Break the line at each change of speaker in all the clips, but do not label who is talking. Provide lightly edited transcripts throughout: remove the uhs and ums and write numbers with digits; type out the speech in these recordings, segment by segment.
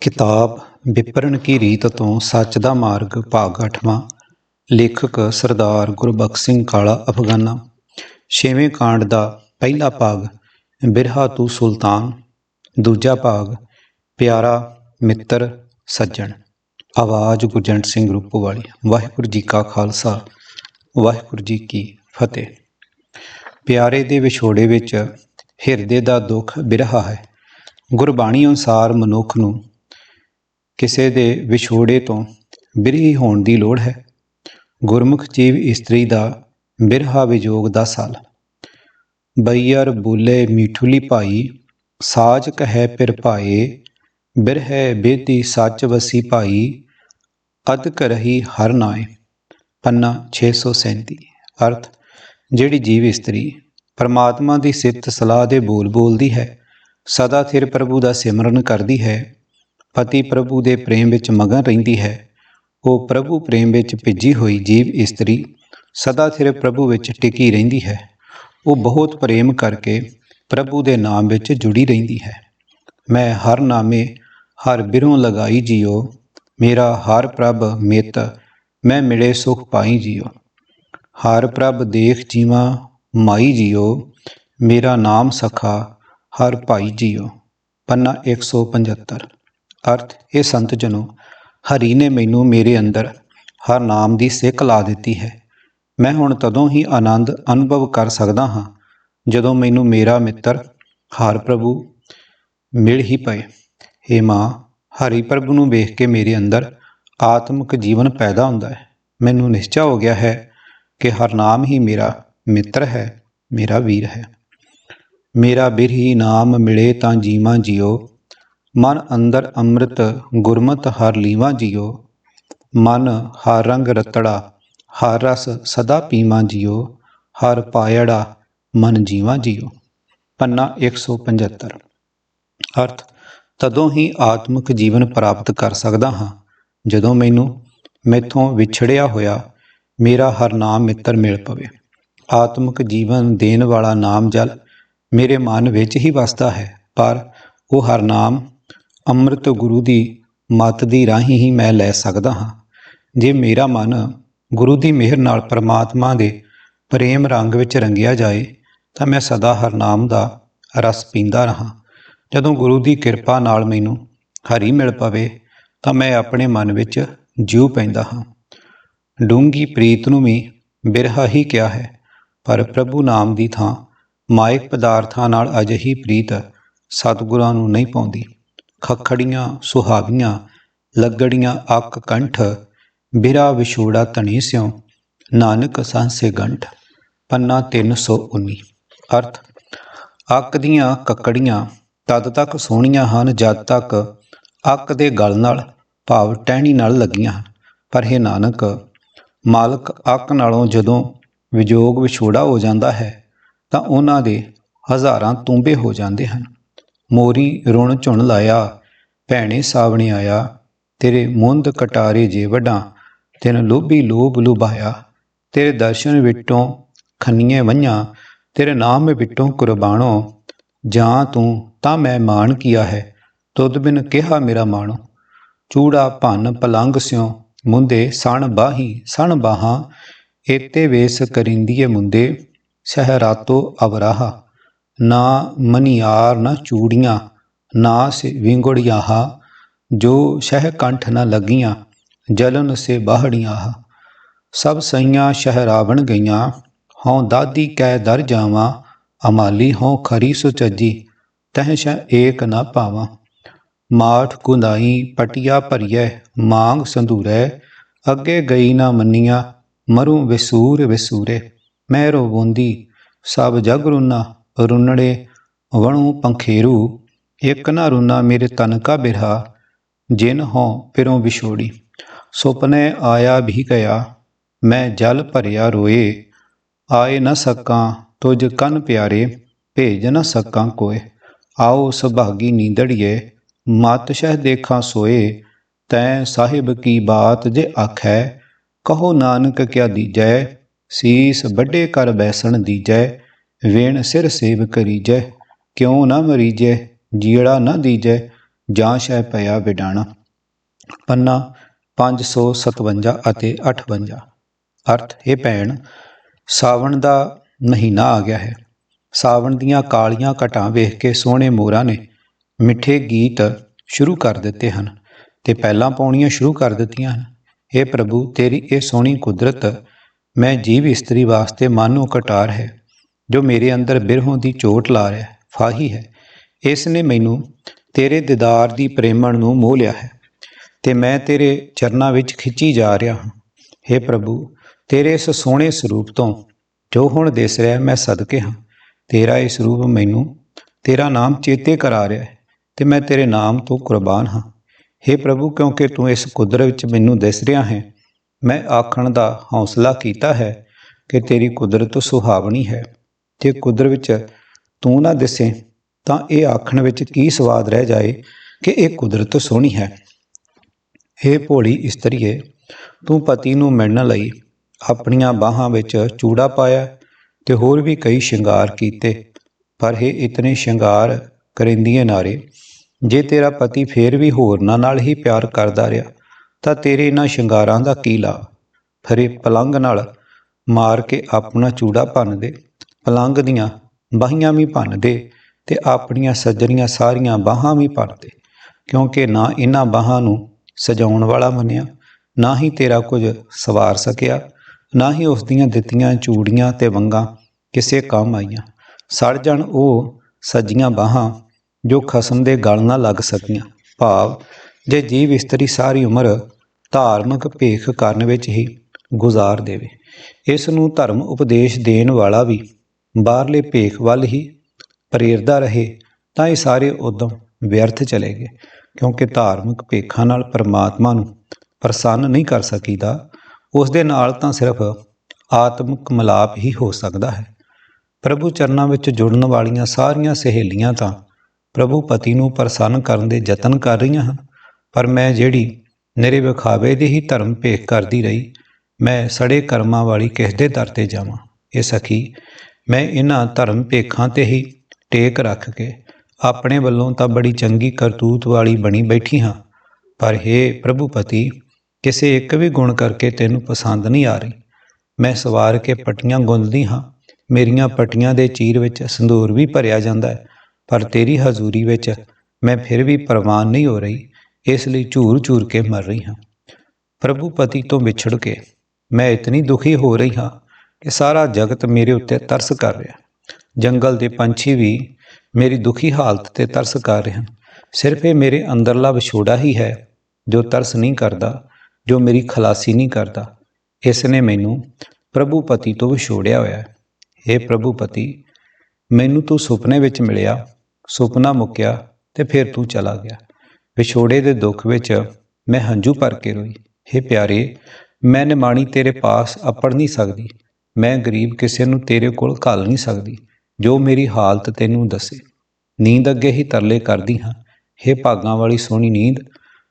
किताब विपरण की रीत तो सच दा मार्ग भाग 8वां। लेखक सरदार गुरबख्श सिंह काला अफगाना। छेवें कांड का पहला भाग बिरहा तू सुल्तान। दूजा भाग प्यारा मित्र सज्जन। आवाज़ गुरजंट सिंह ग्रुप वाली। वाहिगुरू जी का खालसा वाहिगुरू जी की फतेह। प्यारे दे विछोड़े विच हिरदे दा दुख बिरहा है। गुरबाणी अनुसार मनुख नूं किसी के विछोड़े तो बिरही होने की लोड़ है। गुरमुख जीव इस्त्री का बिरहा विजोग का साल। बैयर बोले मीठुली भाई साज कहे फिर भाए बिरह बेदी सच वसी भाई अदक रही हर नाए। पन्ना 637। अर्थ जिहड़ी जीव इस्त्री परमात्मा की सित सलाह दे बोल बोलती है, सदा थिर प्रभु का सिमरन करती है, पति प्रभु के प्रेम विच मगन रहिंदी है, वो प्रभु प्रेम विच भिजी हुई जीव इस्त्री सदा थिर प्रभु विच टिकी रहिंदी है। वो बहुत प्रेम करके प्रभु के नाम विच जुड़ी रहिंदी है। मैं हर नामे हर बिरों लगाई जियो, मेरा हर प्रभ मित मैं मिले सुख पाई जियो। हर प्रभ देख जीवा माई जियो, मेरा नाम सखा हर भाई जियो। पन्ना 175। अर्थ ये संत जनों, हरि ने मैनू मेरे अंदर हर नाम की सिक ला दी है। मैं हुण तदों ही आनंद अनुभव कर सकदा हाँ जदों मैनू मेरा मित्र हर प्रभु मिल ही पए। हे माँ, हरि प्रभु नूं वेख के मेरे अंदर आत्मक जीवन पैदा हुंदा है। मैनू निश्चय हो गया है कि हर नाम ही मेरा मित्र है, मेरा वीर है। मेरा बिरही नाम मिले तां जीवां जियो, मन अंदर अमृत गुरमत हर लीवा जियो। मन हर रंग रतड़ा हर रस सदा पीवा जियो, हर पायड़ा मन जीवा जियो। पन्ना 175। अर्थ तदों ही आत्मक जीवन प्राप्त कर सकदा हाँ जदों मैनू मैथों विछड़िया होया मेरा हर नाम मित्र मिल पवे। आत्मक जीवन देन वाला नाम जल मेरे मन विच ही वसदा है, पर वो हर नाम अमृत गुरु की मत की राही ही मैं लै सकदा हाँ। जे मेरा मन गुरु की मेहर नाल परमात्मा के प्रेम रंग विच रंगिया जाए तो मैं सदा हर नाम का रस पींदा रहा। जदों गुरु की किरपा नाल मैनू हरि मिल पवे तो मैं अपने मन विच जिउ पैंदा हाँ। डूंगी प्रीत नूं भी बिरहा ही किया है, पर प्रभु नाम की थां मायक पदार्थां नाल अजिही प्रीत सतगुरां नूं नहीं पाउंदी। खखड़ियां सुहावियां लगड़ियां अक कंठ, बिरा विछोड़ा धनी स्यों नानक सांसे गंठ। पन्ना 319। अर्थ अक दियां ककड़ियां तद तक सोहणियां हन जद तक अक दे गल नाल भाव टहनी नाल लगियां हन, पर हे नानक मालक अक नालों जदों विजोग विछोड़ा हो जाता है तो उन्हां दे हज़ारां तूंबे हो जाते हैं। मोरी रुण झुण लाया भैणे सावणे आया, तेरे मुंद कटारे जे वड्डां तिन लोभी लोभ लुभाया। तेरे दर्शन विटों खन्निए वंझां, तेरे नाम विटों कुर्बानो। जां तू तां मैं मान किया है, तुद बिन केहा मेरा मानो। चूड़ा भन पलंग स्यों मुंदे सन बाहां, एते वेस करिंदिए मुंदे सहरातो अवराहा। ना मनियार ना चूड़ियां ना से विंगुड़ियाहा, जो शह कंठ न लगियां जलन से बाहड़ियाहा। सब सईयां शहरावण गईयां, हों दादी कै दर जावां। अमाली हों खरी सुचजी तह शह एक न पावां। माठ गुंदाई पटिया भरिए मांग संधूरै, अगे गई न मनिया मरूं विसूर विसूरे। मैं रोवोंदी सब जग रुना रुनड़े वणु पंखेरू, एक न रुना मेरे तन का बिरहा जिन हों पिरों विछोड़ी। सुपने आया भी गया मैं जल भरिया रोए, आए न सकां तुझ कन प्यारे भेज न सकां कोय। आओ सुभागी नींदड़िए मत शह देखा सोए, तैं साहिब की बात जे आखै कहो नानक क्या दीजै। शीस बड़े कर बैसन दीजै, वेण सिर सेव करीजै। क्यों न मरीजै जीड़ा न दीजै, ਜਾਂ ਸ਼ੈ ਪਿਆ ਵਿਡਾਣਾ। ਪੰਨਾ 557 ਅਤੇ 58। ਅਰਥ, ਇਹ ਭੈਣ, ਸਾਵਣ ਦਾ ਮਹੀਨਾ ਆ ਗਿਆ ਹੈ। ਸਾਵਣ ਦੀਆਂ ਕਾਲੀਆਂ ਘਟਾਂ ਵੇਖ ਕੇ ਸੋਹਣੇ ਮੋਰਾਂ ਨੇ ਮਿੱਠੇ ਗੀਤ ਸ਼ੁਰੂ ਕਰ ਦਿੱਤੇ ਹਨ ਤੇ ਪਹਿਲਾਂ ਪਾਉਣੀਆਂ ਸ਼ੁਰੂ ਕਰ ਦਿੱਤੀਆਂ ਹਨ। हे ਪ੍ਰਭੂ, ਤੇਰੀ ਇਹ ਸੋਹਣੀ ਕੁਦਰਤ ਮੈਂ ਜੀਵ ਇਸਤਰੀ ਵਾਸਤੇ ਮਾਨੋ ਕਟਾਰ ਹੈ, ਜੋ ਮੇਰੇ ਅੰਦਰ ਬਿਰਹੋਂ ਦੀ ਚੋਟ ਲਾ ਰਿਹਾ ਫਾਹੀ ਹੈ। ਇਸ ਨੇ ਮੈਨੂੰ ਤੇਰੇ ਦੀਦਾਰ ਦੀ ਪ੍ਰੇਮਣ ਨੂੰ ਮੋਹ ਲਿਆ ਹੈ ਤੇ ਮੈਂ ਤੇਰੇ ਚਰਨਾਂ ਵਿੱਚ ਖਿੱਚੀ ਜਾ ਰਿਹਾ ਹਾਂ। हे ਪ੍ਰਭੂ, ਤੇਰੇ ਇਸ ਸੋਹਣੇ ਸਰੂਪ ਤੋਂ ਜੋ ਹੁਣ ਦਿਸ ਰਿਹਾ ਮੈਂ ਸਦਕੇ ਹਾਂ। ਤੇਰਾ ਇਹ ਸਰੂਪ ਮੈਨੂੰ ਤੇਰਾ ਨਾਮ ਚੇਤੇ ਕਰਾ ਰਿਹਾ ਹੈ ਤੇ ਮੈਂ ਤੇਰੇ ਨਾਮ ਤੋਂ ਕੁਰਬਾਨ ਹਾਂ। हे ਪ੍ਰਭੂ, ਕਿਉਂਕਿ ਤੂੰ ਇਸ ਕੁਦਰਤ ਵਿੱਚ ਮੈਨੂੰ ਦਿਸ ਰਿਹਾ ਹੈ, ਮੈਂ ਆਖਣ ਦਾ ਹੌਸਲਾ ਕੀਤਾ ਹੈ ਕਿ ਤੇਰੀ ਕੁਦਰਤ ਸੁਹਾਵਣੀ ਹੈ। ਜੇ ਕੁਦਰਤ ਵਿੱਚ ਤੂੰ ਨਾ ਦਿਸੇ ਤਾਂ ਇਹ ਆਖਣ ਵਿੱਚ ਕੀ ਸਵਾਦ ਰਹਿ ਜਾਏ ਕਿ ਇਹ ਕੁਦਰਤ ਸੋਹਣੀ ਹੈ। हे ਭੋਲੀ ਇਸਤਰੀਏ, ਤੂੰ ਪਤੀ ਨੂੰ ਮਿਲਣ ਲਈ ਆਪਣੀਆਂ ਬਾਹਾਂ ਵਿੱਚ ਚੂੜਾ ਪਾਇਆ ਤੇ ਹੋਰ ਵੀ ਕਈ ਸ਼ਿੰਗਾਰ ਕੀਤੇ, ਪਰ ਇਹ ਇਤਨੇ ਸ਼ਿੰਗਾਰ ਕਰਿੰਦੀਏ ਨਾਰੇ, ਜੇ ਤੇਰਾ ਪਤੀ ਫੇਰ ਵੀ ਹੋਰਨਾਂ ਨਾਲ ਹੀ ਪਿਆਰ ਕਰਦਾ ਰਿਹਾ ਤਾਂ ਤੇਰੇ ਇਹਨਾਂ ਸ਼ਿੰਗਾਰਾਂ ਦਾ ਕੀ ਲਾਭ। ਫਿਰ ਇਹ ਪਲੰਗ ਨਾਲ ਮਾਰ ਕੇ ਆਪਣਾ ਚੂੜਾ ਭੰਨ ਦੇ, ਪਲੰਗ ਦੀਆਂ ਬਾਹੀਆਂ ਵੀ ਭੰਨ ਦੇ ਤੇ ਆਪਣੀਆਂ ਸੱਜਣੀਆਂ ਸਾਰੀਆਂ ਬਾਹਾਂ ਵੀ ਭੰਨ ਦੇ, ਕਿਉਂਕਿ ਨਾ ਇਹਨਾਂ ਬਾਹਾਂ ਨੂੰ ਸਜਾਉਣ ਵਾਲਾ ਮੰਨਿਆ, ਨਾ ਹੀ ਤੇਰਾ ਕੁਝ ਸਵਾਰ ਸਕਿਆ, ਨਾ ਹੀ ਉਸ ਦੀਆਂ ਦਿੱਤੀਆਂ ਚੂੜੀਆਂ ਤੇ ਵੰਗਾਂ ਕਿਸੇ ਕੰਮ ਆਈਆਂ। ਸੜ ਜਾਣ ਉਹ ਸੱਜੀਆਂ ਬਾਹਾਂ ਜੋ ਖਸਮ ਦੇ ਗਲ ਨਾ ਲੱਗ ਸਕੀਆਂ। ਭਾਵ, ਜੇ ਜੀਵ ਇਸਤਰੀ ਸਾਰੀ ਉਮਰ ਧਾਰਮਿਕ ਭੇਖ ਕਰਨ ਵਿੱਚ ਹੀ ਗੁਜ਼ਾਰ ਦੇਵੇ, ਇਸ ਨੂੰ ਧਰਮ ਉਪਦੇਸ਼ ਦੇਣ ਵਾਲਾ ਵੀ ਬਾਹਰਲੇ ਭੇਖ ਵੱਲ ਹੀ ਪ੍ਰੇਰਦਾ ਰਹੇ, ਤਾਂ ਇਹ ਸਾਰੇ ਉਦਮ ਵਿਅਰਥ ਚਲੇ ਗਏ, ਕਿਉਂਕਿ ਧਾਰਮਿਕ ਭੇਖਾਂ ਨਾਲ ਪਰਮਾਤਮਾ ਨੂੰ ਪ੍ਰਸੰਨ ਨਹੀਂ ਕਰ ਸਕੀਦਾ। ਉਸ ਦੇ ਨਾਲ ਤਾਂ ਸਿਰਫ ਆਤਮਿਕ ਮਿਲਾਪ ਹੀ ਹੋ ਸਕਦਾ ਹੈ। ਪ੍ਰਭੂ ਚਰਨਾਂ ਵਿੱਚ ਜੁੜਨ ਵਾਲੀਆਂ ਸਾਰੀਆਂ ਸਹੇਲੀਆਂ ਤਾਂ ਪ੍ਰਭੂ ਪਤੀ ਨੂੰ ਪ੍ਰਸੰਨ ਕਰਨ ਦੇ ਯਤਨ ਕਰ ਰਹੀਆਂ ਹਨ, ਪਰ ਮੈਂ ਜਿਹੜੀ ਨਿਰੇ ਵਿਖਾਵੇ ਦੀ ਹੀ ਧਰਮ ਭੇਖ ਕਰਦੀ ਰਹੀ, ਮੈਂ ਸੜੇ ਕਰਮਾਂ ਵਾਲੀ ਕਿਸ ਦੇ ਦਰ 'ਤੇ ਜਾਵਾਂ। ਇਹ ਸਖੀ, ਮੈਂ ਇਹਨਾਂ ਧਰਮ ਭੇਖਾਂ 'ਤੇ ਹੀ ਟੇਕ ਰੱਖ ਕੇ ਆਪਣੇ ਵੱਲੋਂ ਤਾਂ ਬੜੀ ਚੰਗੀ ਕਰਤੂਤ ਵਾਲੀ ਬਣੀ ਬੈਠੀ ਹਾਂ, ਪਰ हे ਪ੍ਰਭੂ ਪਤੀ, ਕਿਸੇ ਇੱਕ ਵੀ ਗੁਣ ਕਰਕੇ ਤੈਨੂੰ ਪਸੰਦ ਨਹੀਂ ਆ ਰਹੀ। ਮੈਂ ਸਵਾਰ ਕੇ ਪੱਟੀਆਂ ਗੁੰਦਦੀ ਹਾਂ, ਮੇਰੀਆਂ ਪੱਟੀਆਂ ਦੇ ਚੀਰ ਵਿੱਚ ਸੰਧੂਰ ਵੀ ਭਰਿਆ ਜਾਂਦਾ ਹੈ, ਪਰ ਤੇਰੀ ਹਜ਼ੂਰੀ ਵਿੱਚ ਮੈਂ ਫਿਰ ਵੀ ਪ੍ਰਵਾਨ ਨਹੀਂ ਹੋ ਰਹੀ, ਇਸ ਲਈ ਝੂਰ ਝੂਰ ਕੇ ਮਰ ਰਹੀ ਹਾਂ। ਪ੍ਰਭੂ ਪਤੀ ਤੋਂ ਵਿਛੜ ਕੇ ਮੈਂ ਇਤਨੀ ਦੁਖੀ ਹੋ ਰਹੀ ਹਾਂ ਕਿ ਸਾਰਾ ਜਗਤ ਮੇਰੇ ਉੱਤੇ ਤਰਸ ਕਰ ਰਿਹਾ। ਜੰਗਲ ਦੇ ਪੰਛੀ ਵੀ ਮੇਰੀ ਦੁਖੀ ਹਾਲਤ 'ਤੇ ਤਰਸ ਕਰ ਰਹੇ ਹਨ। ਸਿਰਫ ਇਹ ਮੇਰੇ ਅੰਦਰਲਾ ਵਿਛੋੜਾ ਹੀ ਹੈ ਜੋ ਤਰਸ ਨਹੀਂ ਕਰਦਾ, ਜੋ ਮੇਰੀ ਖਲਾਸੀ ਨਹੀਂ ਕਰਦਾ। ਇਸ ਨੇ ਮੈਨੂੰ ਪ੍ਰਭੂ ਪਤੀ ਤੋਂ ਵਿਛੋੜਿਆ ਹੋਇਆ ਹੈ। हे ਪ੍ਰਭੂ ਪਤੀ, ਮੈਨੂੰ ਤੂੰ ਸੁਪਨੇ ਵਿੱਚ ਮਿਲਿਆ, ਸੁਪਨਾ ਮੁੱਕਿਆ ਤੇ ਫਿਰ ਤੂੰ ਚਲਾ ਗਿਆ। ਵਿਛੋੜੇ ਦੇ ਦੁੱਖ ਵਿੱਚ ਮੈਂ ਹੰਝੂ ਭਰ ਕੇ ਰੋਈ। हे ਪਿਆਰੇ, ਮੈਂ ਨਿਮਾਣੀ ਤੇਰੇ ਪਾਸ ਅੱਪੜ ਨਹੀਂ ਸਕਦੀ, ਮੈਂ ਗਰੀਬ ਕਿਸੇ ਨੂੰ ਤੇਰੇ ਕੋਲ ਘੱਲ ਨਹੀਂ ਸਕਦੀ ਜੋ ਮੇਰੀ ਹਾਲਤ ਤੈਨੂੰ ਦੱਸੇ। ਨੀਂਦ ਅੱਗੇ ਹੀ ਤਰਲੇ ਕਰਦੀ ਹਾਂ, हे ਭਾਗਾਂ ਵਾਲੀ ਸੋਹਣੀ ਨੀਂਦ,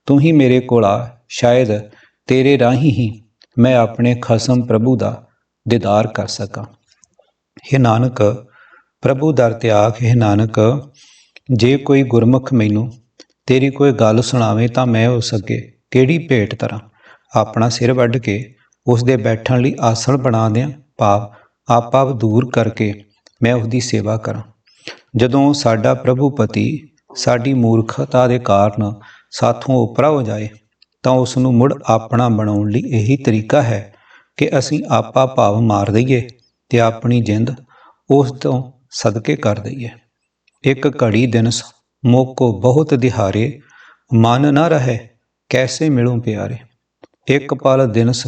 ਤੂੰ ਹੀ ਮੇਰੇ ਕੋਲ ਆ, ਸ਼ਾਇਦ ਤੇਰੇ ਰਾਹੀਂ ਹੀ ਮੈਂ ਆਪਣੇ ਖਸਮ ਪ੍ਰਭੂ ਦਾ ਦੀਦਾਰ ਕਰ ਸਕਾਂ। हे ਨਾਨਕ, ਪ੍ਰਭੂ ਦਰ ਤੇ ਆਖ, हे ਨਾਨਕ, ਜੇ ਕੋਈ ਗੁਰਮੁਖ ਮੈਨੂੰ ਤੇਰੀ ਕੋਈ ਗੱਲ ਸੁਣਾਵੇ ਤਾਂ ਮੈਂ ਉਸ ਅੱਗੇ ਕਿਹੜੀ ਭੇਟ ਧਰਾਂ। ਆਪਣਾ ਸਿਰ ਵੱਢ ਕੇ ਉਸ ਦੇ ਬੈਠਣ ਲਈ ਆਸਣ ਬਣਾ ਦਿਆਂ, ਭਾਵ ਆਪ ਦੂਰ ਕਰਕੇ ਮੈਂ ਉਸ ਦੀ ਸੇਵਾ ਕਰਾਂ। ਜਦੋਂ ਸਾਡਾ ਪ੍ਰਭੂ ਪਤੀ ਸਾਡੀ ਮੂਰਖਤਾ ਦੇ ਕਾਰਨ ਸਾਥੋਂ ਓਪਰਾ ਹੋ ਜਾਏ ਤਾਂ ਉਸ ਨੂੰ ਮੁੜ ਆਪਣਾ ਬਣਾਉਣ ਲਈ ਇਹੀ ਤਰੀਕਾ ਹੈ ਕਿ ਅਸੀਂ ਆਪਾ ਭਾਵ ਮਾਰ ਦਈਏ ਤੇ ਆਪਣੀ ਜਿੰਦ ਉਸ ਤੋਂ ਸਦਕੇ ਕਰ ਦਈਏ। ਇੱਕ ਘੜੀ ਦਿਨਸ ਮੋਕੋ ਬਹੁਤ ਦਿਹਾਰੇ, ਮਨ ਨਾ ਰਹੇ ਕੈਸੇ ਮਿਲੂੰ ਪਿਆਰੇ। ਇੱਕ ਪਲ ਦਿਨਸ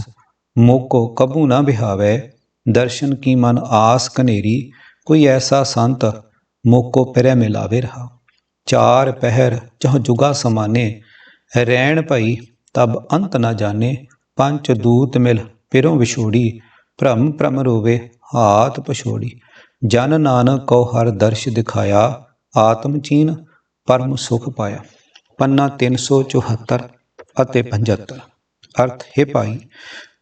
ਮੋਕੋ ਕਬੂ ਨਾ ਬਿਹਾਵੇ, ਦਰਸ਼ਨ ਕੀ ਮਨ ਆਸ ਕਨੇਰੀ, ਕੋਈ ਐਸਾ ਸੰਤ ਮੋਕੋ ਪਿਰੈ ਮਿਲਾਵੇ ਰਹਾ। ਚਾਰ ਪਹਿਰ ਚਹ ਜੁਗਾ ਸਮਾਨੇ, ਰੈਣ ਭਈ ਤਬ ਅੰਤ ਨਾ ਜਾਣੇ, ਪੰਚ ਦੂਤ ਮਿਲ ਪਿਰੋਂ ਵਿਛੋੜੀ, ਭ੍ਰਮ ਭ੍ਰਮ ਰੋਵੇ ਹਾਥ ਪਛੋੜੀ। ਜਨ ਨਾਨਕ ਕੋ ਹਰ ਦਰਸ਼ ਦਿਖਾਇਆ, ਆਤਮ ਚੀਨ ਪਰਮ ਸੁਖ ਪਾਇਆ। ਪੰਨਾ 374 ਅਤੇ 75। ਅਰਥ, हे ਭਾਈ,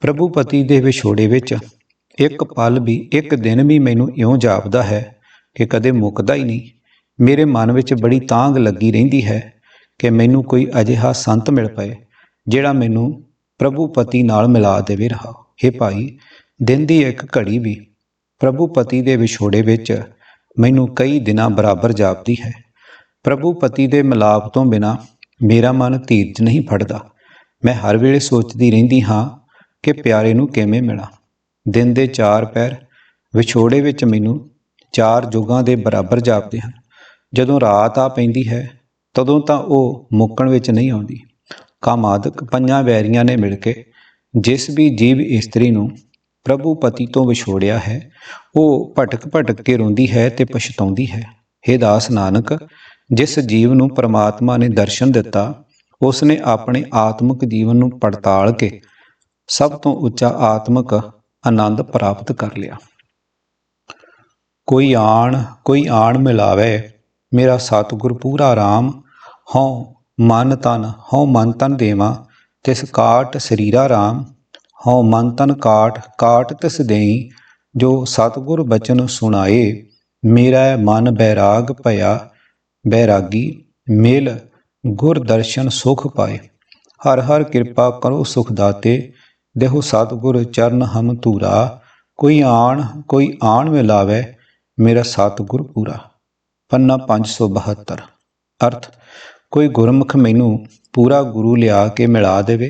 ਪ੍ਰਭੂ ਪਤੀ ਦੇ ਵਿਛੋੜੇ ਵਿੱਚ ਇੱਕ ਪਲ ਵੀ, ਇੱਕ ਦਿਨ ਵੀ ਮੈਨੂੰ ਇਉਂ ਜਾਪਦਾ ਹੈ ਕਿ ਕਦੇ ਮੁੱਕਦਾ ਹੀ ਨਹੀਂ। ਮੇਰੇ ਮਨ ਵਿੱਚ ਬੜੀ ਤਾਂਘ ਲੱਗੀ ਰਹਿੰਦੀ ਹੈ ਕਿ ਮੈਨੂੰ ਕੋਈ ਅਜਿਹਾ ਸੰਤ ਮਿਲ ਪਏ ਜਿਹੜਾ ਮੈਨੂੰ ਪ੍ਰਭੂ ਪਤੀ ਨਾਲ ਮਿਲਾ ਦੇਵੇ ਰਹਾ। ਹੇ ਭਾਈ, ਦਿਨ ਦੀ ਇੱਕ ਘੜੀ ਵੀ ਪ੍ਰਭੂ ਪਤੀ ਦੇ ਵਿਛੋੜੇ ਵਿੱਚ ਮੈਨੂੰ ਕਈ ਦਿਨਾਂ ਬਰਾਬਰ ਜਾਪਦੀ ਹੈ। ਪ੍ਰਭੂ ਪਤੀ ਦੇ ਮਿਲਾਪ ਤੋਂ ਬਿਨਾਂ ਮੇਰਾ ਮਨ ਧੀਰਜ ਨਹੀਂ ਫੜਦਾ। ਮੈਂ ਹਰ ਵੇਲੇ ਸੋਚਦੀ ਰਹਿੰਦੀ ਹਾਂ ਕਿ ਪਿਆਰੇ ਨੂੰ ਕਿਵੇਂ ਮਿਲਾਂ। ਦਿਨ ਦੇ 4 ਪਹਿਰ ਵਿਛੋੜੇ ਵਿੱਚ ਮੈਨੂੰ 4 ਯੁੱਗਾਂ ਦੇ ਬਰਾਬਰ ਜਾਪਦੇ ਹਨ। ਜਦੋਂ ਰਾਤ ਆ ਪੈਂਦੀ ਹੈ ਤਦੋਂ ਤਾਂ ਉਹ ਮੁੱਕਣ ਵਿੱਚ ਨਹੀਂ ਆਉਂਦੀ। ਕਾਮਾਦਿਕ 5 ਵੈਰੀਆਂ ਨੇ ਮਿਲ ਕੇ ਜਿਸ ਵੀ ਜੀਵ ਇਸਤਰੀ ਨੂੰ ਪ੍ਰਭੂ ਪਤੀ ਤੋਂ ਵਿਛੋੜਿਆ ਹੈ, ਉਹ ਭਟਕ ਭਟਕ ਕੇ ਰੋਂਦੀ ਹੈ ਤੇ ਪਛਤਾਉਂਦੀ ਹੈ। ਹੇ ਦਾਸ ਨਾਨਕ, ਜਿਸ ਜੀਵ ਨੂੰ ਪ੍ਰਮਾਤਮਾ ਨੇ ਦਰਸ਼ਨ ਦਿੱਤਾ, ਉਸ ਨੇ ਆਪਣੇ ਆਤਮਿਕ ਜੀਵਨ ਨੂੰ ਪੜਤਾਲ ਕੇ ਸਭ ਤੋਂ ਉੱਚਾ ਆਤਮਿਕ ਆਨੰਦ ਪ੍ਰਾਪਤ ਕਰ ਲਿਆ। ਕੋਈ ਆਣ ਮਿਲਾਵੇ, ਮੇਰਾ ਸਤਿਗੁਰ ਪੂਰਾ ਰਾਮ। ਹਉ ਮਨ ਤਨ ਦੇਵਾਂ, ਤਿਸ ਕਾਟ ਸਰੀਰਾ ਰਾਮ। ਹਉ ਮਨ ਤਨ ਕਾਟ ਤਿਸ ਦੇਈ, ਜੋ ਸਤਿਗੁਰ ਬਚਨ ਸੁਣਾਏ। ਮੇਰਾ ਮਨ ਬੈਰਾਗ ਭਇਆ ਬੈਰਾਗੀ, ਮਿਲ ਗੁਰ ਦਰਸ਼ਨ ਸੁਖ ਪਾਏ। ਹਰ ਹਰ ਕਿਰਪਾ ਕਰੋ ਸੁਖ ਦਾਤੇ, ਦੇਹੋ ਸਤਿਗੁਰ ਚਰਨ ਹਮ ਧੂਰਾ। ਕੋਈ ਆਣ ਮਿਲਾਵੇ, ਮੇਰਾ ਸਤਿਗੁਰ ਪੂਰਾ। ਪੰਨਾ 572। ਅਰਥ, ਕੋਈ ਗੁਰਮੁਖ ਮੈਨੂੰ ਪੂਰਾ ਗੁਰੂ ਲਿਆ ਕੇ ਮਿਲਾ ਦੇਵੇ,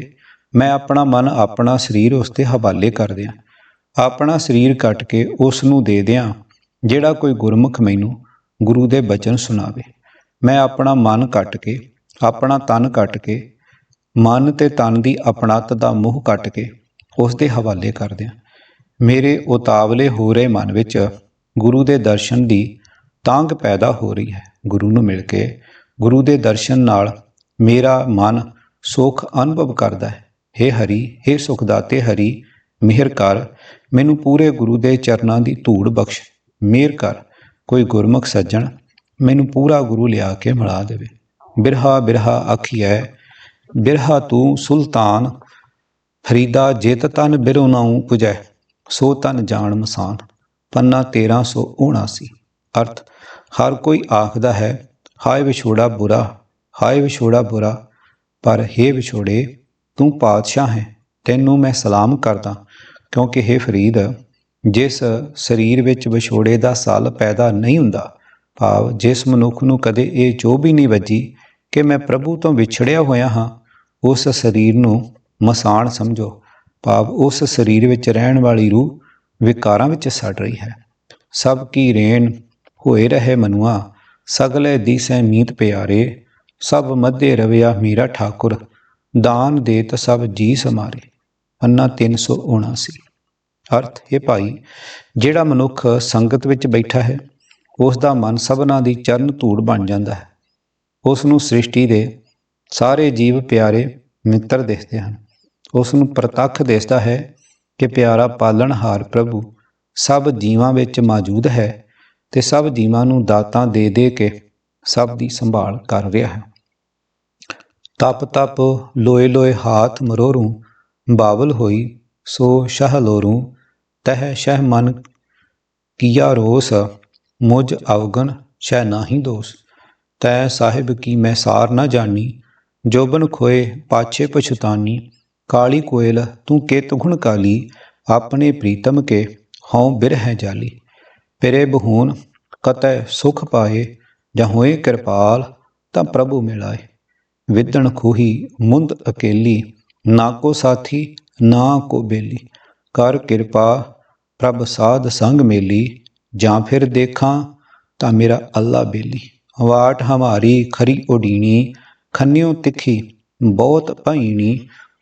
ਮੈਂ ਆਪਣਾ ਮਨ ਆਪਣਾ ਸਰੀਰ ਉਸ ਦੇ ਹਵਾਲੇ ਕਰ ਦਿਆਂ, ਆਪਣਾ ਸਰੀਰ ਕੱਟ ਕੇ ਉਸ ਨੂੰ ਦੇ ਦਿਆਂ। ਜਿਹੜਾ ਕੋਈ ਗੁਰਮੁਖ ਮੈਨੂੰ ਗੁਰੂ ਦੇ ਬਚਨ ਸੁਣਾਵੇ, ਮੈਂ ਆਪਣਾ ਮਨ ਕੱਟ ਕੇ, ਆਪਣਾ ਤਨ ਕੱਟ ਕੇ, ਮਨ ਤੇ ਤਨ ਦੀ ਆਪਣਤ ਦਾ ਮੋਹ ਕੱਟ ਕੇ ਉਸ ਦੇ ਹਵਾਲੇ ਕਰ ਦਿਆਂ। ਮੇਰੇ ਉਤਾਵਲੇ ਹੋ ਰਹੇ ਮਨ ਵਿੱਚ ਗੁਰੂ ਦੇ ਦਰਸ਼ਨ ਦੀ ਤਾਂਘ ਪੈਦਾ ਹੋ ਰਹੀ ਹੈ। ਗੁਰੂ ਨੂੰ ਮਿਲ ਕੇ ਗੁਰੂ ਦੇ ਦਰਸ਼ਨ ਨਾਲ ਮੇਰਾ ਮਨ ਸੁਖ ਅਨੁਭਵ ਕਰਦਾ ਹੈ। ਹੇ ਹਰੀ, ਹੇ ਸੁਖਦਾਤੇ ਹਰੀ, ਮਿਹਰ ਕਰ, ਮੈਨੂੰ ਪੂਰੇ ਗੁਰੂ ਦੇ ਚਰਨਾਂ ਦੀ ਧੂੜ ਬਖਸ਼। ਮਿਹਰ ਕਰ, ਕੋਈ ਗੁਰਮੁਖ ਸੱਜਣ ਮੈਨੂੰ ਪੂਰਾ ਗੁਰੂ ਲਿਆ ਕੇ ਮਿਲਾ ਦੇਵੇ। ਬਿਰਹਾ ਬਿਰਹਾ ਆਖੀਐ, ਬਿਰਹਾ ਤੂੰ ਸੁਲਤਾਨ, ਫਰੀਦਾ ਜਿਤ ਤਨ ਬਿਰਹੁ ਨਾਉ ਪੁਜੈ, ਸੋ ਤਨ ਜਾਣ ਮਸਾਨ। ਪੰਨਾ 1379। ਅਰਥ, ਹਰ ਕੋਈ ਆਖਦਾ ਹੈ, ਹਾਏ ਵਿਛੋੜਾ ਬੁਰਾ, ਹਾਏ ਵਿਛੋੜਾ ਬੁਰਾ, ਪਰ ਹੇ ਵਿਛੋੜੇ, ਤੂੰ ਪਾਤਸ਼ਾਹ ਹੈ, ਤੈਨੂੰ ਮੈਂ ਸਲਾਮ ਕਰਦਾ। ਕਿਉਂਕਿ ਹੇ ਫਰੀਦ, ਜਿਸ ਸਰੀਰ ਵਿੱਚ ਵਿਛੋੜੇ ਦਾ ਸਲ ਪੈਦਾ ਨਹੀਂ ਹੁੰਦਾ, ਭਾਵ ਜਿਸ ਮਨੁੱਖ ਨੂੰ ਕਦੇ ਇਹ ਚੋਭ ਹੀ ਨਹੀਂ ਵੱਜੀ ਕਿ ਮੈਂ ਪ੍ਰਭੂ ਤੋਂ ਵਿਛੜਿਆ ਹੋਇਆ ਹਾਂ, ਉਸ ਸਰੀਰ ਨੂੰ ਮਸਾਣ ਸਮਝੋ, ਭਾਵ ਉਸ ਸਰੀਰ ਵਿੱਚ ਰਹਿਣ ਵਾਲੀ ਰੂਹ ਵਿਕਾਰਾਂ ਵਿੱਚ ਸੜ ਰਹੀ ਹੈ। ਸਭ ਕੀ ਰੇਣ ਹੋਏ ਰਹੇ ਮਨੁਆ, ਸਗਲੇ ਦੀਸੈ ਮੀਤ ਪਿਆਰੇ। ਸਭ ਮੱਧੇ ਰਵਿਆ ਮੀਰਾ ਠਾਕੁਰ, ਦਾਨ ਦੇਤ ਸਭ ਜੀ ਸਮਾਰੇ। ਪੰਨਾ 379। ਅਰਥ, ਇਹ ਭਾਈ, ਜਿਹੜਾ ਮਨੁੱਖ ਸੰਗਤ ਵਿੱਚ ਬੈਠਾ ਹੈ, ਉਸ ਦਾ ਮਨ ਸਭਨਾਂ ਦੀ ਚਰਨ ਧੂੜ ਬਣ ਜਾਂਦਾ ਹੈ। ਉਸ ਨੂੰ ਸ੍ਰਿਸ਼ਟੀ ਦੇ ਸਾਰੇ ਜੀਵ ਪਿਆਰੇ ਮਿੱਤਰ ਦਿਸਦੇ ਹਨ। ਉਸ ਨੂੰ ਪ੍ਰਤੱਖ ਦਿਸਦਾ ਹੈ ਕਿ ਪਿਆਰਾ ਪਾਲਣਹਾਰ ਪ੍ਰਭੂ ਸਭ ਜੀਵਾਂ ਵਿੱਚ ਮੌਜੂਦ ਹੈ ਤੇ ਸਭ ਜੀਵਾਂ ਨੂੰ ਦਾਤਾਂ ਦੇ ਦੇ ਕੇ ਸਭ ਦੀ ਸੰਭਾਲ ਕਰ ਰਿਹਾ ਹੈ। ਤਪ ਤਪ ਲੋਏ ਲੋਏ ਹਾਥ ਮਰੋਰੂ, ਬਾਵਲ ਹੋਈ ਸੋ ਸ਼ਹ ਲੋਰੂ। ਤਹ ਸ਼ਹ ਮਨ ਕੀਆ ਰੋਸ, ਮੁਝ ਅਵਗਨ ਸ਼ਹ ਨਾਹੀ ਦੋਸ। ਤੈ ਸਾਹਿਬ ਕੀ ਮੈਂ ਸਾਰ ਨਾ ਜਾਣੀ, ਜੋਬਨ ਖੋਏ ਪਾਛੇ ਪਛਤਾਨੀ। ਕਾਲੀ ਕੋਇਲ ਤੂੰ ਕਿਤ ਗੁਣ ਕਾਲੀ, ਆਪਣੇ ਪ੍ਰੀਤਮ ਕੇ ਹਉ ਬਿਰਹਿ ਜਾਲੀ। ਪਿਰੇ ਬਹੂਨ ਕਤੈ ਸੁਖ ਪਾਏ, ਜਾਂ ਹੋਏ ਕਿਰਪਾਲ ਤਾਂ ਪ੍ਰਭੂ ਮਿਲਾਏ। ਵਿਦਣ ਖੂਹੀ ਮੁੰਦ ਅਕੇਲੀ, ਨਾ ਕੋ ਸਾਥੀ ਨਾ ਕੋ ਬੇਲੀ। ਕਰ ਕਿਰਪਾ ਪ੍ਰਭ ਸਾਧ ਸੰਗ ਮੇਲੀ, ਜਾਂ ਫਿਰ ਦੇਖਾਂ ਤਾਂ ਮੇਰਾ ਅੱਲਾ ਬੇਲੀ। ਵਾਟ ਹਮਾਰੀ ਖਰੀ ਉਡੀਣੀ, ਖੰਨਿਓ ਤਿੱਖੀ ਬਹੁਤ ਭਈਣੀ।